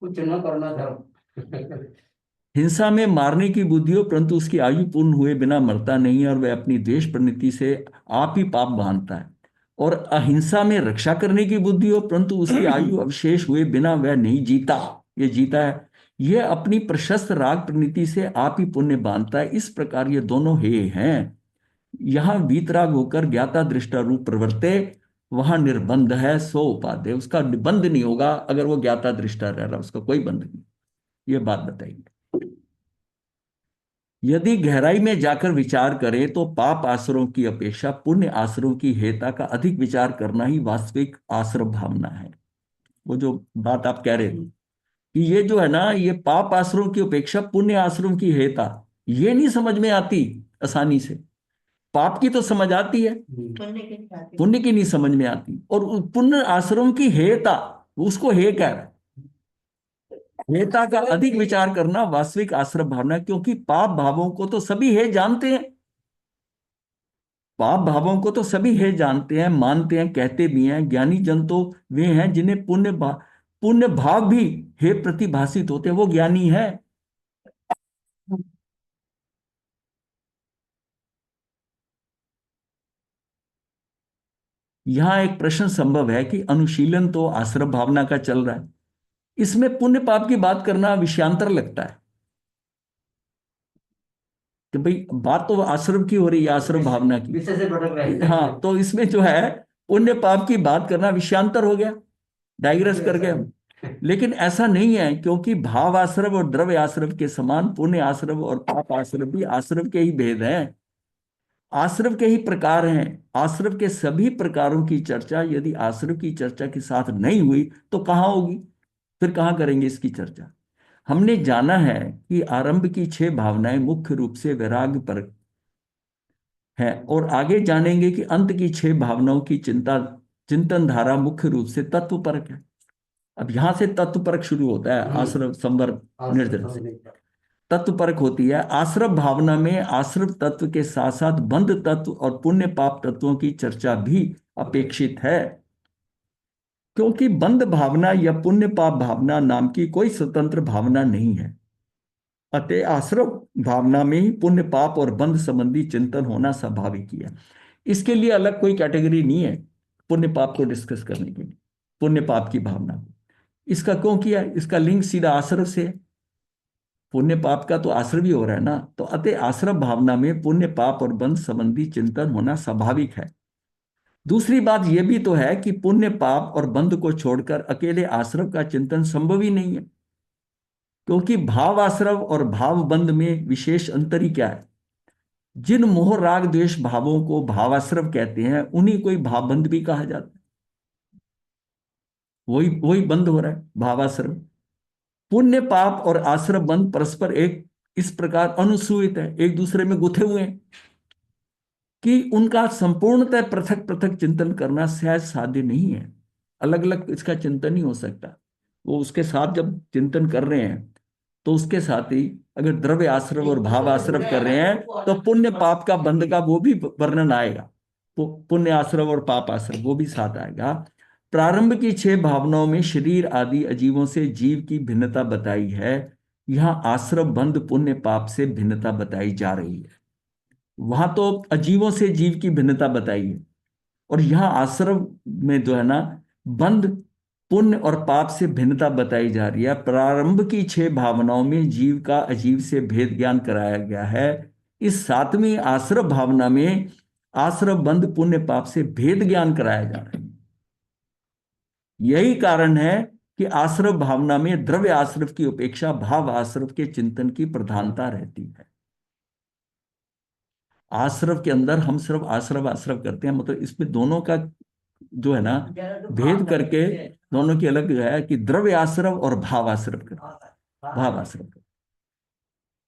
कुछ न करना धर्म। हिंसा में मारने की बुद्धि हो, परंतु उसकी आयु पूर्ण हुए बिना मरता नहीं है, और वह अपनी द्वेष प्रवृत्ति से आप ही पाप बांधता है। और अहिंसा में रक्षा करने की बुद्धि हो, परंतु उसकी आयु अवशेष हुए बिना वह नहीं जीता, ये जीता है। यह अपनी प्रशस्त राग प्रवृत्ति से आप ही पुण्य बांधता है। इस प्रकार ये दोनों हे हैं। यहाँ वीतराग होकर ज्ञाता दृष्टा रूप प्रवर्ते, वहां निर्बंध है सो उपादेय। उसका बंध नहीं होगा अगर वो ज्ञाता दृष्टा रह रहा, उसका कोई बंध नहीं। ये बात बताइए। यदि गहराई में जाकर विचार करें तो पाप आश्रयों की अपेक्षा पुण्य आश्रयों की हेता का अधिक विचार करना ही वास्तविक आश्रम भावना है। वो जो बात आप कह रहे थे कि ये जो है ना, ये पाप आश्रयों की अपेक्षा पुण्य आश्रयों की हेता, ये नहीं समझ में आती आसानी से। पाप की तो समझ आती है, पुण्य की नहीं समझ में आती। और पुण्य आश्रम की हेता, उसको हे कह रहा है। हेता का अधिक विचार करना वास्तविक आश्रम भावना, क्योंकि पाप भावों को तो सभी हे जानते हैं, पाप भावों को तो सभी हे जानते हैं, मानते हैं, कहते भी हैं। ज्ञानी जन तो वे हैं जिन्हें पुण्य भाव भी हे प्रतिभाषित होते हैं, वो ज्ञानी है। यहां एक प्रश्न संभव है कि अनुशीलन तो आश्रम भावना का चल रहा है, इसमें पुण्य पाप की बात करना विषयांतर लगता है कि भाई बात तो आश्रम की हो रही है, आश्रम भावना की। विषय से भटक रहे हैं। हाँ, तो इसमें जो है पुण्य पाप की बात करना विषयांतर हो गया, डाइग्रेस कर गए हम। लेकिन ऐसा नहीं है, क्योंकि भाव आश्रम और द्रव्य आश्रम के समान पुण्य आश्रम और पाप आश्रम भी आश्रम के ही भेद हैं, आश्रम के ही प्रकार हैं। आश्रम के सभी प्रकारों की चर्चा यदि आश्रम की चर्चा के साथ नहीं हुई तो कहाँ होगी, फिर कहाँ करेंगे इसकी चर्चा। हमने जाना है कि आरंभ की 6 भावनाएं मुख्य रूप से वैराग्य पर है, और आगे जानेंगे कि अंत की 6 भावनाओं की चिंतन धारा मुख्य रूप से तत्व परक है। अब यहां से तत्व परक शुरू होता है, आश्रम संवर्ग निर्जन से तत्व परक होती है। आश्रम भावना में आश्रम तत्व के साथ साथ बंध तत्व और पुण्य पाप तत्वों की चर्चा भी अपेक्षित है, क्योंकि बंध भावना या पुण्य पाप भावना नाम की कोई स्वतंत्र भावना नहीं है। अतः आश्रम भावना में ही पुण्य पाप और बंध संबंधी चिंतन होना स्वाभाविक ही है। इसके लिए अलग कोई कैटेगरी नहीं है पुण्य पाप को डिस्कस करने के लिए, पुण्य पाप की भावना को। इसका क्यों किया? इसका लिंक सीधा आश्रम से है, पुण्य पाप का तो आश्रम ही हो रहा है ना। तो अतः आश्रम भावना में पुण्य पाप और बंध संबंधी चिंतन होना स्वाभाविक है। दूसरी बात यह भी तो है कि पुण्य पाप और बंध को छोड़कर अकेले आश्रम का चिंतन संभव ही नहीं है, क्योंकि भाव आश्रव और भाव बंध में विशेष अंतर ही क्या है? जिन मोह राग द्वेष भावों को भावाश्रव कहते हैं उन्हीं को ही भावबंध भी कहा जाता है। वही वही बंद हो रहा है, भावाश्रव। पुण्य पाप और आश्रव बंध परस्पर एक इस प्रकार अनुसूहित है, एक दूसरे में गुथे हुए हैं कि उनका संपूर्णतः पृथक पृथक चिंतन करना सहज साध्य नहीं है। अलग अलग इसका चिंतन नहीं हो सकता। वो उसके साथ जब चिंतन कर रहे हैं तो उसके साथ ही अगर द्रव्य आश्रव और भाव आश्रव कर रहे हैं तो पुण्य पाप का बंध का वो भी वर्णन आएगा। पुण्य आश्रव और पाप आश्रव वो भी साथ आएगा। प्रारंभ की 6 भावनाओं में शरीर आदि अजीवों से जीव की भिन्नता बताई है। यहां आश्रव बंध पुण्य पाप से भिन्नता बताई जा रही है। वहां तो अजीवों से जीव की भिन्नता बताई है और यहां आश्रव में जो है ना बंध पुण्य और पाप से भिन्नता बताई जा रही है। प्रारंभ की 6 भावनाओं में जीव का अजीव से भेद ज्ञान कराया गया है। इस 7वीं आश्रव भावना में आश्रव बंध पुण्य पाप से भेद ज्ञान कराया जा रहा है। यही कारण है कि आश्रव भावना में द्रव्य आश्रव की अपेक्षा भाव आश्रव के चिंतन की प्रधानता रहती है। आश्रव के अंदर हम सिर्फ आश्रव आश्रव करते हैं, मतलब इसमें दोनों का जो है ना भेद करके दोनों की अलग है कि द्रव्य आश्रव और भाव आश्रव कर भाव आश्रव कर।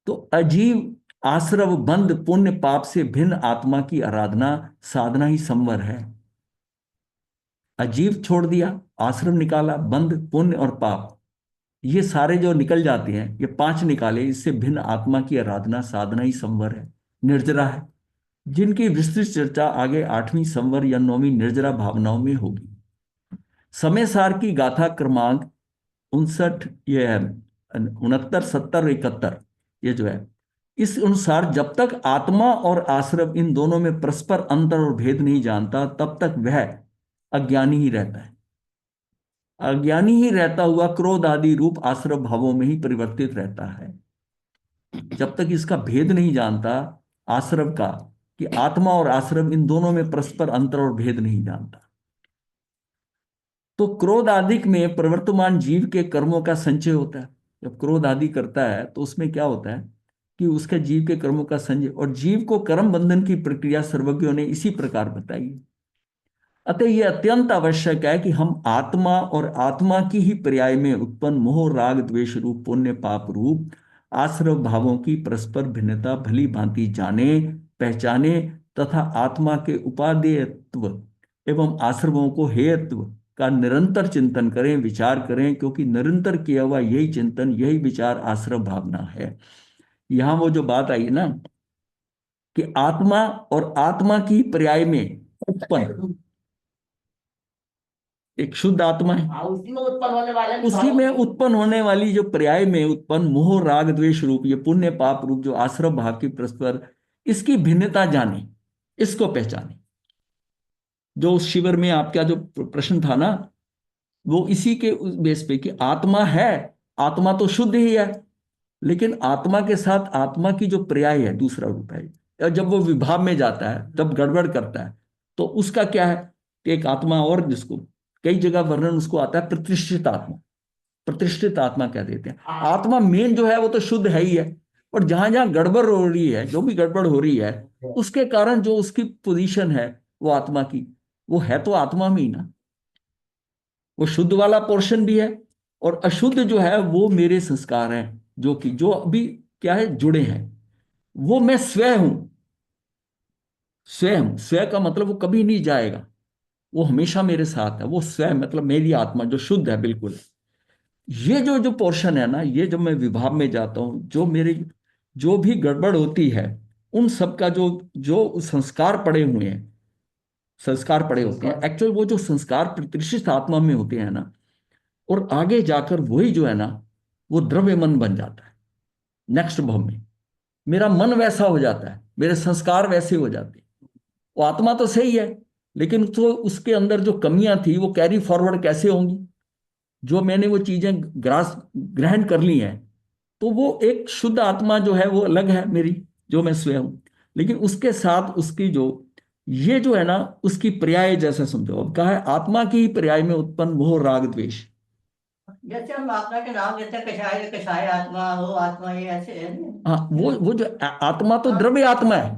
तो अजीव आश्रव बंध पुण्य पाप से भिन्न आत्मा की आराधना साधना ही संवर है। अजीव छोड़ दिया, आश्रम निकाला, बंध पुण्य और पाप ये सारे जो निकल जाते हैं, ये 5 निकाले, इससे भिन्न आत्मा की आराधना साधना ही संवर है, निर्जरा है, जिनकी विस्तृत चर्चा आगे 8वीं संवर या 9वीं निर्जरा भावनाओं में होगी। समय सार की गाथा क्रमांक 59 ये है 69 70 और 71 ये जो है, इस अनुसार जब तक आत्मा और आश्रव इन दोनों में परस्पर अंतर और भेद नहीं जानता तब तक वह अज्ञानी ही रहता है। अज्ञानी ही रहता हुआ क्रोध आदि रूप आश्रव भावों में ही परिवर्तित रहता है। जब तक इसका भेद नहीं जानता आश्रव का कि आत्मा और आश्रव इन दोनों में परस्पर अंतर और भेद नहीं जानता, तो क्रोध आदि में प्रवर्तमान जीव के कर्मों का संचय होता है। जब क्रोध आदि करता है तो उसमें क्या होता है कि उसके जीव के कर्मों का संचय, और जीव को कर्म बंधन की प्रक्रिया सर्वज्ञों ने इसी प्रकार बताई है। अतः यह अत्यंत आवश्यक है कि हम आत्मा और आत्मा की ही पर्याय में उत्पन्न मोह राग द्वेष रूप पुण्य पाप रूप आश्रव भावों की परस्पर भिन्नता भली भांति जाने पहचाने तथा आत्मा के उपादेयत्व एवं आश्रवों को हेयत्व का निरंतर चिंतन करें, विचार करें, क्योंकि निरंतर किया हुआ यही चिंतन यही विचार आश्रव भावना है। यहां वो जो बात आई ना कि आत्मा और आत्मा की पर्याय में उत्पन्न एक शुद्ध आत्मा है, उसी में उत्पन्न होने वाले उसी में उत्पन्न होने वाली जो पर्याय में उत्पन्न मोह राग द्वेष रूप ये पुण्य पाप रूप जो आश्रव भाव की परस्पर, इसकी भिन्नता जाने, इसको पहचाने। जो उस शिविर में आपका जो प्रश्न था ना वो इसी के बेस पे कि आत्मा है, आत्मा तो शुद्ध ही है, लेकिन आत्मा के साथ आत्मा की जो पर्याय है दूसरा रूप है, और जब वो विभाव में जाता है जब गड़बड़ करता है तो उसका क्या है कि एक आत्मा और जिसको कई जगह वर्णन उसको आता है प्रतिष्ठित आत्मा, प्रतिष्ठित आत्मा कह देते हैं। आत्मा मेन जो है वो तो शुद्ध है ही है, और जहां जहां गड़बड़ हो रही है, जो भी गड़बड़ हो रही है उसके कारण जो उसकी पोजीशन है वो आत्मा की, वो है तो आत्मा में ही ना। वो शुद्ध वाला पोर्शन भी है और अशुद्ध जो है वो मेरे संस्कार हैं जो अभी क्या है जुड़े हैं। वो मैं स्वयं हूं, स्वयं स्वयं का मतलब वो कभी नहीं जाएगा, वो हमेशा मेरे साथ है। वो स्वयं मतलब मेरी आत्मा जो शुद्ध है बिल्कुल। ये जो पोर्शन है ना, ये जब मैं विभाव में जाता हूं, जो मेरी जो भी गड़बड़ होती है उन सब का जो संस्कार पड़े हुए हैं, संस्कार पड़े होते हैं, एक्चुअल वो जो संस्कार प्रतिष्ठित आत्मा में होते हैं ना, और आगे जाकर वही जो है ना वो द्रव्य मन बन जाता है। नेक्स्ट भाव में मेरा मन वैसा हो जाता है, मेरे संस्कार वैसे हो जाते हैं। वो आत्मा तो सही है, लेकिन तो उसके अंदर जो कमियां थी वो कैरी फॉरवर्ड कैसे होंगी। जो मैंने वो चीजें ग्रहण कर ली हैं, तो वो एक शुद्ध आत्मा जो है वो अलग है मेरी, जो मैं स्वयं हूं, लेकिन उसके साथ उसकी जो ये जो है ना उसकी पर्याय जैसा समझो। अब कहा है आत्मा की ही पर्याय में उत्पन्न मोह राग द्वेष, जैसे हम आत्मा के नाम लेते हैं, कषाय कषाय आत्मा, वो आत्मा, ये ऐसे है ना। हाँ, वो जो आत्मा तो द्रव्य आत्मा है,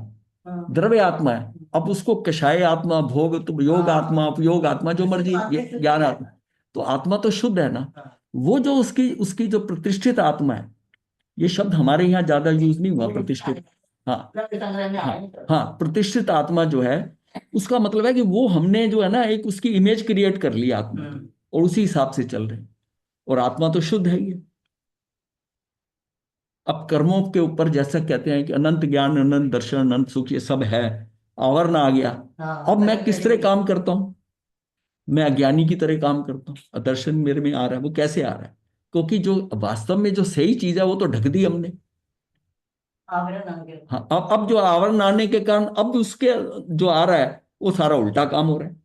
हाँ। द्रव्य आत्मा है। अब उसको कषाय आत्मा, भोग तो योग आत्मा, उपयोग आत्मा, जो मर्जी, ये ज्ञान आत्मा, तो आत्मा तो शुद्ध है ना। वो जो उसकी उसकी जो प्रतिष्ठित आत्मा है, ये शब्द हमारे यहाँ ज्यादा यूज नहीं हुआ, प्रतिष्ठित। हाँ द्रव्य संग्रह में हाँ आए तो। हाँ, प्रतिष्ठित आत्मा जो है, उसका मतलब है कि वो हमने जो है ना एक उसकी इमेज क्रिएट कर ली आत्मा की, और उसी हिसाब से चल रहे हैं। और आत्मा तो शुद्ध है ही है। अब कर्मों के ऊपर जैसा कहते हैं कि अनंत ज्ञान, अनंत दर्शन, अनंत सुख, ये सब है, आवरण आ गया। हाँ, अब मैं किस तरह काम करता हूं? मैं अज्ञानी की तरह काम करता हूं। अदर्शन मेरे में आ रहा है, वो कैसे आ रहा है? क्योंकि जो वास्तव में जो सही चीज है वो तो ढक दी हमने। आवरण आ गया। हाँ, अब जो आवरण आने के कारण अब उसके जो आ रहा है वो सारा उल्टा काम हो रहा है।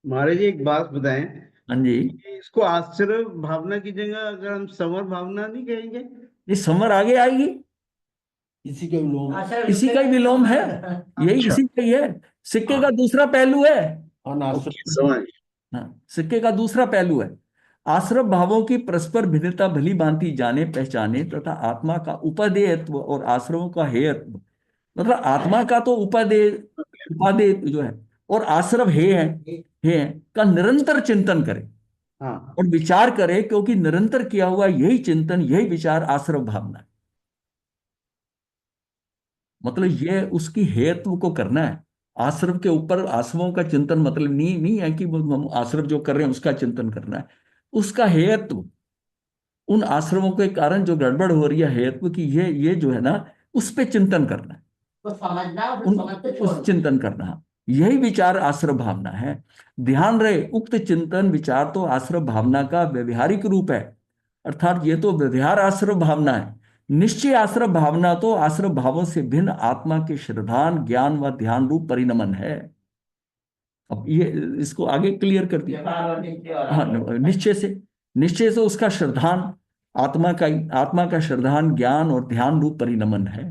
महाराज जी एक बात बताएं, हाँ जी, ये इसको आश्चर्य भावना की जगह अगर हम समर भावना नहीं कहेंगे? ये समर आगे आएगी, इसी का विलोम, इसी का ही विलोम है, यही अच्छा। इसी का ही है। सिक्के का दूसरा पहलू है। समझ। हाँ, सिक्के का दूसरा पहलू है। आश्रम भावों की परस्पर भिन्नता भली भांति जाने पहचाने तथा आत्मा का उपादेयत्व और आश्रमों का हेयत्व, मतलब आत्मा का तो उपादेय, उपादेय जो है, और आश्रम हे है का निरंतर चिंतन करे हाँ। और विचार करे, क्योंकि निरंतर किया हुआ यही चिंतन, यही विचार आश्रम भावना है। मतलब ये उसकी हेतु को करना है। आश्रम के ऊपर आश्रमों का चिंतन मतलब नहीं नहीं है कि हम आश्रम जो कर रहे हैं उसका चिंतन करना है। उसका हेतु, उन आश्रमों के कारण जो गड़बड़ हो रही है हेतु की, ये जो है ना, उस पे चिंतन करना है, तो समझना और उन समझ के उस छोड़ना। चिंतन करना, यही विचार आश्रम भावना है। ध्यान रहे, उक्त चिंतन विचार तो आश्रम भावना का व्यवहारिक रूप है, अर्थात ये तो व्यवहार आश्रम भावना है। निश्चय आश्रम भावना तो आश्रम भावों से भिन्न आत्मा के श्रद्धान, ज्ञान व ध्यान रूप परिणमन है। अब ये इसको आगे क्लियर कर दिया। व्यवहार और निश्चय और हाँ, आगे। निश्चय से उसका श्रद्धान, आत्मा का श्रद्धान, ज्ञान और ध्यान रूप परिणमन है।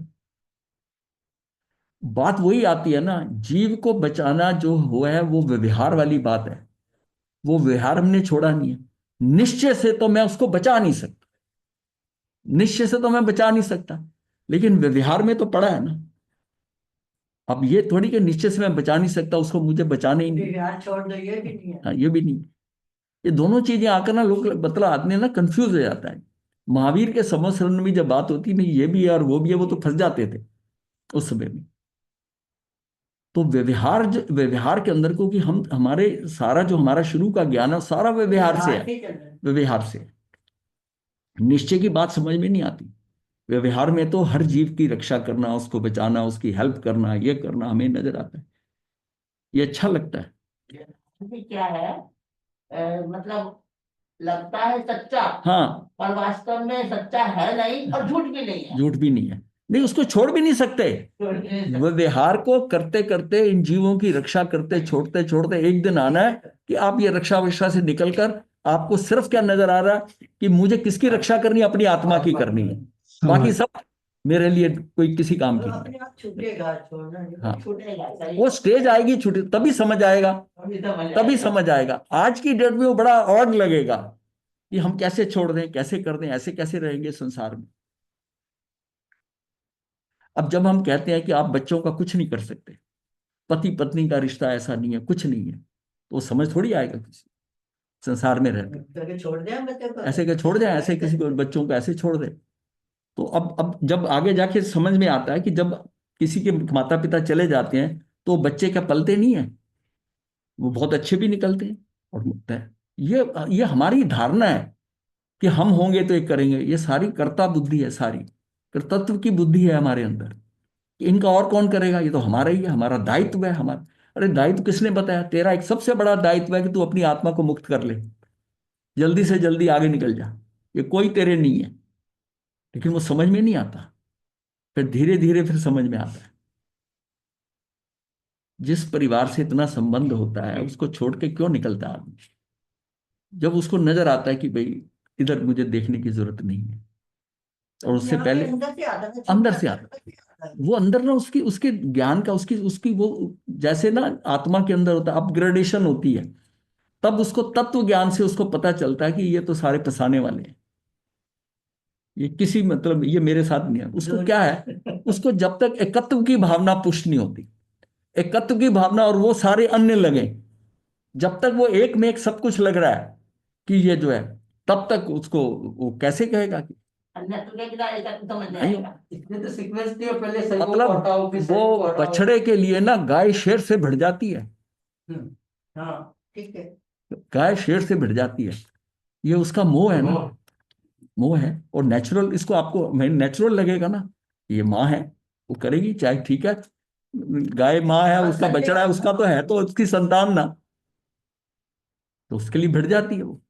बात वही आती है ना, जीव को बचाना जो हुआ है वो व्यवहार वाली बात है। वो व्यवहार हमने छोड़ा नहीं है। निश्चय से तो मैं उसको बचा नहीं सकता, निश्चय से तो मैं बचा नहीं सकता, लेकिन व्यवहार में तो पड़ा है ना। अब ये थोड़ी कि निश्चय से मैं बचा नहीं सकता, उसको मुझे बचाना ही नहीं। व्यवहार छोड़ दो, ये भी नहीं है। हाँ, ये भी नहीं। ये दोनों चीजें आकर ना लोग, मतलब आदमी ना कंफ्यूज हो जाता है। महावीर के संवत्सरण में जब बात होती नहीं, ये भी है और वो भी है, वो तो फंस जाते थे उस समय में। तो व्यवहार के अंदर को कि हम हमारे सारा जो हमारा शुरू का ज्ञान है सारा व्यवहार से है, व्यवहार से। निश्चय की बात समझ में नहीं आती। व्यवहार में तो हर जीव की रक्षा करना, उसको बचाना, उसकी हेल्प करना, ये करना हमें नजर आता है, ये अच्छा लगता है। ये क्या है, मतलब लगता है सच्चा, हाँ, पर वास्तव में सच्चा है नहीं और झूठ भी नहीं है। झूठ भी नहीं है, नहीं उसको छोड़ भी नहीं सकते। छोड़ भी नहीं सकते। व्यवहार को करते करते, इन जीवों की रक्षा करते, छोड़ते छोड़ते एक दिन आना है कि आप ये रक्षा विक्षा से निकलकर आपको सिर्फ क्या नजर आ रहा है कि मुझे किसकी रक्षा करनी है? अपनी आत्मा की करनी है, बाकी सब मेरे लिए कोई किसी काम की नहीं। अपने आप छूटेगा, छोड़ना नहीं। हाँ, छूटेगा, सही। वो स्टेज आएगी छूटे, तभी समझ आएगा, तभी समझ आएगा। आज की डेट में वो बड़ा ऑड लगेगा कि हम कैसे छोड़ दें, कैसे कर दें, ऐसे कैसे रहेंगे संसार में। अब जब हम कहते हैं कि आप बच्चों का कुछ नहीं कर सकते, पति पत्नी का रिश्ता ऐसा नहीं है, कुछ नहीं है, तो वो समझ थोड़ी आएगा किसी संसार में रहते। करके छोड़ दे हम बच्चे को। ऐसे के छोड़ जाए, ऐसे किसी को बच्चों को ऐसे छोड़ दे। तो अब जब आगे जाके समझ में आता है कि जब किसी के माता पिता चले जाते हैं तो बच्चे क्या पलते नहीं है, वो बहुत अच्छे भी निकलते हैं और मुक्त है। ये हमारी धारणा है कि हम होंगे तो ये करेंगे। ये सारी कर्ता बुद्धि है, सारी कर्तृत्व की बुद्धि है हमारे अंदर कि इनका और कौन करेगा, ये तो हमारा ही है, हमारा दायित्व है हमारा। अरे दायित्व किसने बताया? तेरा एक सबसे बड़ा दायित्व है कि तू अपनी आत्मा को मुक्त कर ले, जल्दी से जल्दी आगे निकल जा। ये कोई तेरे नहीं है, लेकिन वो समझ में नहीं आता। फिर धीरे धीरे फिर समझ में आता है। जिस परिवार से इतना संबंध होता है उसको छोड़ के क्यों निकलता है आदमी? जब उसको नजर आता है कि भाई इधर मुझे देखने की जरूरत नहीं है, और उससे पहले अंदर से आता है। वो अंदर ना उसकी उसके ज्ञान का, उसकी उसकी वो जैसे ना आत्मा के अंदर होता है, अपग्रेडेशन होती है। तब उसको तत्व ज्ञान से उसको पता चलता है कि ये तो सारे फंसाने वाले हैं, ये किसी मतलब ये मेरे साथ नहीं है। उसको क्या है, उसको जब तक एकत्व की भावना पुष्ट नहीं होती, एकत्व की भावना और वो सारे अन्य लगे, जब तक वो एक में एक सब कुछ लग रहा है कि ये जो है, तब तक उसको वो कैसे कहेगा कि अन्य तो क्या किया, ऐसा तो समझ नहीं नहीं। आएगा। इसमें तो सीक्वेंस दिया, पहले सही को मतलब हटाओ फिर सही वो को हटाओ। बछड़े के लिए ना गाय शेर से भिड़ जाती है, हाँ ठीक है। गाय शेर से भिड़ जाती है, ये उसका मोह है ना, हाँ, मोह है। और नेचुरल, इसको आपको नेचुरल लगेगा ना, ये माँ है वो करेगी, चाहे ठीक है गाय माँ है, उसका बछड़ा है, उसका तो है तो उसकी संतान ना, तो उसके लिए भिड़ जाती है वो।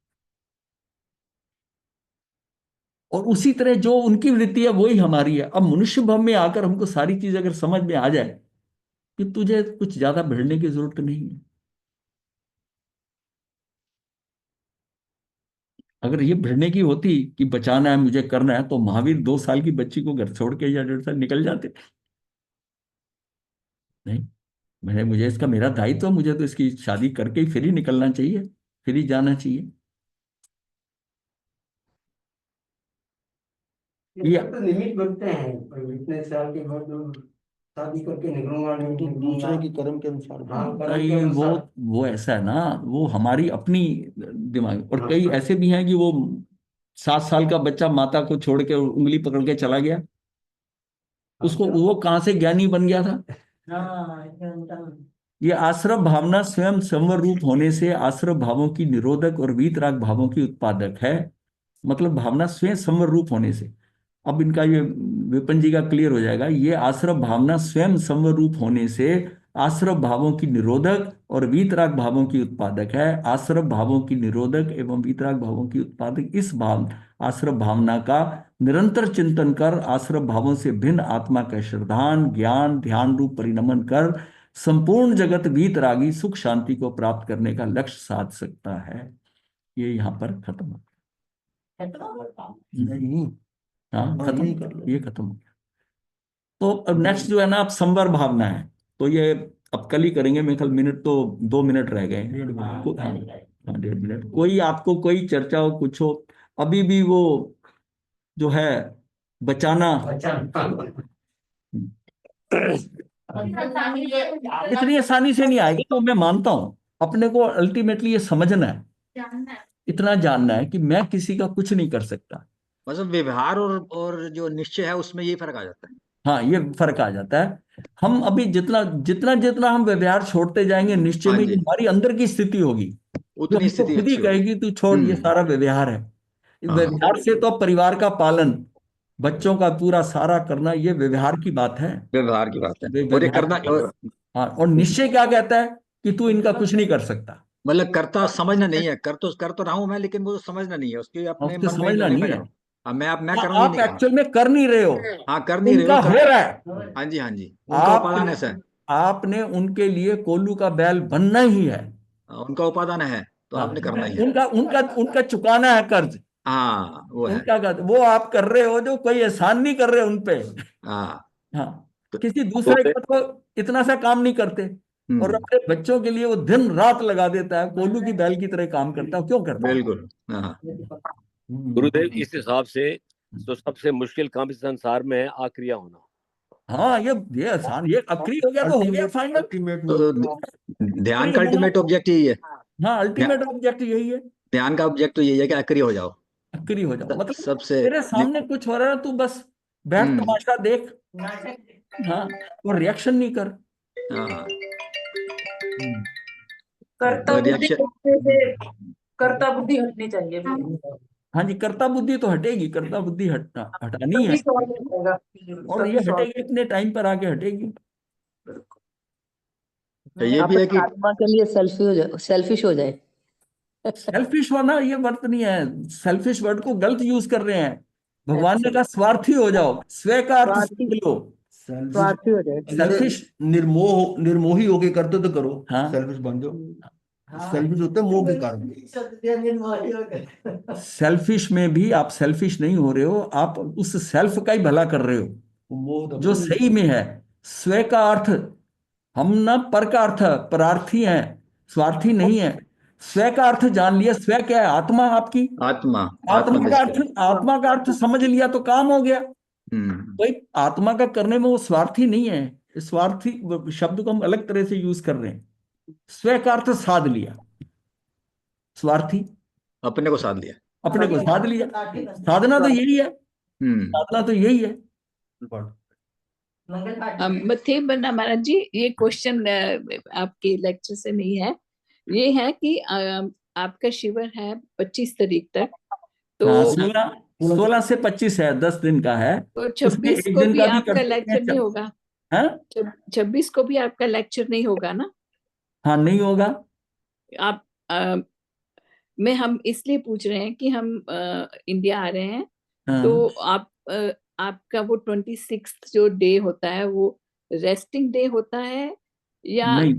और उसी तरह जो उनकी वृत्ति है वही हमारी है। अब मनुष्य भव में आकर हमको सारी चीज अगर समझ में आ जाए कि तुझे कुछ ज्यादा भिड़ने की जरूरत नहीं है, अगर ये भिड़ने की होती कि बचाना है मुझे करना है, तो महावीर 2 साल की बच्ची को घर छोड़ के या 1.5 साल निकल जाते। नहीं, मुझे इसका मेरा दायित्व है, मुझे तो इसकी शादी करके ही फिर ही निकलना चाहिए, फिर ही जाना चाहिए। ये तो लिमिट बनते हैं, पर इतने साल के बाद जो शादी करके निकलूंगा नहीं तो निकलूंगा। दूसरे की कर्म के अनुसार हाँ, बनेगा। कर्म के कई अनुसार। वो ऐसा है ना, वो हमारी अपनी दिमाग। और हाँ। कई ऐसे भी हैं कि वो 7 साल का बच्चा माता को छोड़ के उंगली पकड़ के चला गया, उसको वो कहाँ से ज्ञानी बन गया था। हाँ, एकदम। ये आश्रव भावना स्वयं संवर रूप होने से आश्रव भावों की निरोधक और वीतराग भावों की उत्पादक है। मतलब भावना स्वयं संवर रूप होने से, अब इनका ये विपिन जी का क्लियर हो जाएगा। ये आश्रव भावना स्वयं संवर रूप होने से आश्रव भावों की निरोधक और वीतराग भावों की उत्पादक है। आश्रव भावों की निरोधक एवं वीतराग भावों की उत्पादक इस भाव आश्रव भावना का निरंतर चिंतन कर आश्रव भावों से भिन्न आत्मा का श्रद्धान ज्ञान ध्यान रूप परिणमन कर संपूर्ण जगत वीतरागी सुख शांति को प्राप्त करने का लक्ष्य साध सकता है। ये यहाँ पर खत्म हो नहीं, हाँ हाँ, खत्म, यही कर लो। ये खत्म हो गया। तो अब नेक्स्ट जो है ना, अब संवर भावना है, तो ये अब कल ही करेंगे मेरे ख्याल। मिनट तो 2 मिनट रह गए हैं। हाँ, 1.5 मिनट। कोई आपको कोई चर्चा हो कुछ हो, अभी भी वो जो है बचाना इतनी आसानी से नहीं आएगी, तो मैं मानता हूं अपने को अल्टीमेटली ये समझना है, इतना जानना है कि मैं किसी का कुछ नहीं कर सकता। मतलब व्यवहार और जो निश्चय है उसमें ये फर्क आ जाता है। हाँ, ये फर्क आ जाता है। हम अभी जितना जितना जितना हम व्यवहार छोड़ते जाएंगे, निश्चय हाँ में जी, जो हमारी अंदर की स्थिति होगी, जो उतनी हमको स्थिति खुद ही अच्छी होगी। कहेगी तू छोड़, ये सारा व्यवहार है। हाँ। व्यवहार से तो परिवार का पालन, बच्चों का पूरा सारा करना, ये व्यवहार की बात है। व्यवहार की बात है और ये व्यवहार करना की बात। हाँ, और निश्चय क्या कहता है कि तू इनका कुछ नहीं कर सकता। मतलब करता समझना नहीं है, कर तो रहा हूं मैं, लेकिन वो समझना नहीं है, उसके और अपने उसको मन में समझना डलने नहीं लग है। जाऊं। अब मैं हाँ, कर नहीं आप कहा। एक्चुअल में कर नहीं रहे हो, हाँ, कर नहीं रहे उनका हो, हो रहा है। हाँ जी, हाँ जी, उनका आप उपादान ऐसा है। आपने उनके लिए कोल्लू का बैल बनना ही है। उनका उपादान है तो हाँ, आपने करना ही है। उनका उनका उनका चुकाना है कर्ज, हाँ, वो है। उनका कर्ज वो आप कर रहे हो, जो कोई एहसान नहीं कर रहे उनपे। हाँ हाँ, तो, किसी दूसरे का तो इतना सा काम नहीं करते, और अपने बच्चों के लिए वो दिन रात लगा देता है, कोल्लू की बैल की तरह काम करता है। क्यों करता है? बिल्कुल। हाँ, गुरुदेव इस हिसाब से तो सबसे मुश्किल काम इस संसार में है आक्रिया होना। हाँ, ये आसान, ये अक्री हो गया तो हो गया फाइनल। अल्टीमेट तो ध्यान का अल्टीमेट ऑब्जेक्ट यही है। हाँ, अल्टीमेट ऑब्जेक्ट यही है, ध्यान का ऑब्जेक्ट तो यही है कि अक्रिय हो जाओ। अक्री हो जाओ। मतलब सबसे तेरे सामने कुछ हो रहा है, तू बस बैठ तमाशा देख, हाँ, और रिएक्शन नहीं कर। हाँ, कर्ता बुद्धि रिएक्शन। कर्ता बुद्धि हटनी चाहिए। हाँ जी, कर्ता बुद्धि तो हटेगी, कर्ता बुद्धि हटानी है, तभी सॉल्व हो जाएगा। और ये हटेगी इतने टाइम पर आके हटेगी। तो ये भी है कि आत्मा के लिए सेल्फिश हो जाए। सेल्फिश होना ये वर्ड नहीं है, सेल्फिश वर्ड को गलत यूज कर रहे हैं। भगवान ने कहा स्वार्थी हो जाओ, स्व का अर्थ स्वार्थी समझ लो। स्वार्थी हो जाए। सेल्फिश निर्मोही होके करते तो करो, हाँ, सेल्फिश बन जाओ। सेल्फिश होते हैं मोह के कारण। सेल्फिश में भी आप सेल्फिश नहीं हो रहे हो, आप उस सेल्फ का ही भला कर रहे हो मोह जो सही में है। स्व का अर्थ, हम ना पर का अर्थ परार्थी हैं, स्वार्थी नहीं है। स्व का अर्थ जान लिया। स्व क्या है? आत्मा आपकी। आत्मा आत्मा का अर्थ समझ लिया तो काम हो गया। हम्म भाई आत्मा का करने में वो स्वार्थी नहीं है। स्वार्थी शब्द को हम अलग तरह से यूज कर रहे हैं। स्व का अर्थ साध लिया, स्वार्थी अपने को साध लिया। अपने को साध लिया। साधना तो यही है, साधना तो यही है। मंगल बन्ना महाराज जी, ये क्वेश्चन आपके लेक्चर से नहीं है, ये है कि आपका शिविर है 25 तारीख तक, तो हाँ, 16 से 25 है, 10 दिन का है। तो उसमें 26 एक को दिन भी का भी आपका करते लेक्चर हैं। नहीं होगा? हाँ 26 को भी आपका लेक्चर नहीं होगा ना? हाँ, नहीं होगा। आप हम इसलिए पूछ रहे हैं कि हम इंडिया आ रहे हैं, तो आप आपका वो 26 जो डे होता है वो रेस्टिंग डे होता है या नहीं,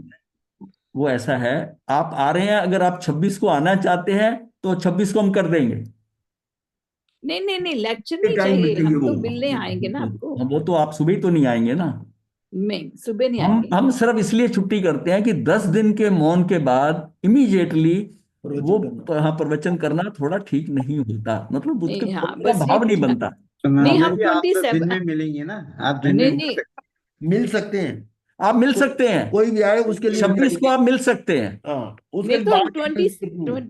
वो ऐसा है, आप आ रहे हैं, अगर आप 26 को आना चाहते हैं तो 26 को हम कर देंगे। नहीं लेक्चर नहीं टाइम चाहिए, चाहिए हम तो वो। मिलने आएंगे ना आपको। वो तो आप सुबह ही तो नहीं आएंगे ना। नहीं, सुबह नहीं हम आएंगे। हम सिर्फ इसलिए छुट्टी करते हैं कि 10 दिन के मौन के बाद इमीडिएटली वो प्रवचन करना थोड़ा ठीक नहीं होता, मतलब उसका नहीं, हाँ, उसका बस ये भाव नहीं पूछना। बनता। नहीं, हम आप तो 27 दिन में मिलेंगे ना, आप दिन नहीं में नहीं मिल सकते हैं, आप मिल सकते हैं, कोई भी आए उसके लिए 26 को आप मिल सकते हैं। हाँ, उसके नहीं, तो हम बाद 20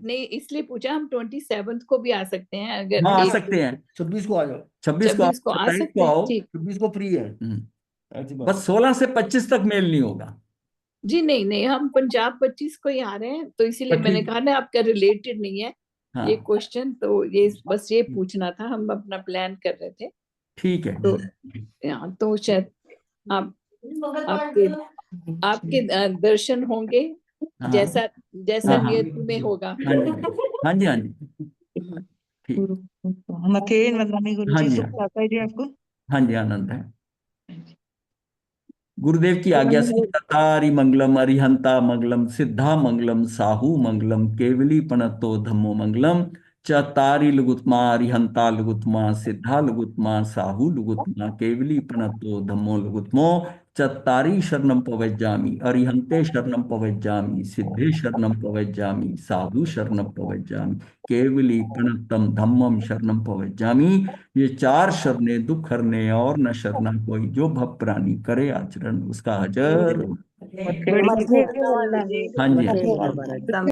नहीं, इसलिए पूछा, हम 27 को भी आ सकते हैं अगर हाँ, आ एक सकते हैं। 26 को आ जाओ, 26 को 26 को आ 27 सकते को हैं, आओ। ठीक। 26 को फ्री है। ऐसी बात बस 16 से 25 तक मेल नहीं होगा। जी नहीं, हम पंजाब 25 को ही आ रहे हैं, तो इसीलिए मैंने कहा ना, आपका रिलेटेड नहीं है हाँ, ये क्वेश्चन, तो ये बस ये पूछना था, हम अपना प्लान कर रहे थे। ठीक है। तो तो शायद आप आपके दर्शन होंगे, हाँ, जैसा हाँ, नियति में होगा। हाँ जी, हाँ जी, ठीक। मथेन वंदनामी गुरु हाँ जी, जी, सुख आता है जी आपको। हाँ जी, आनंद है। गुरुदेव की आज्ञा से चतारी मंगलम अरिहंता मंगलम सिद्धा मंगलम साहू मंगलम केवली पणतो धम्मो मंगलम चतारी लुगुत्मा अरिहंता लुगुत्मा सिद्धा लुगुत्मा साहू लुगुत्मा केवली पणतो धम्मो लुगुत्मो चत्तारी शरणम पवज्जामि अरिहंते शरणम पवज्जामि सिद्धे शरणम पवज्जामि साधु शरणम पवज्जामि केवली प्रणतम धम्मम शरणम पवज्जामि। ये 4 शरणें दुख हरने और न शरणा कोई, जो भव प्राणी करे आचरण उसका अजर। मथेन वंदनामी हाँ जी, हाँ जी। मथेन महाराज।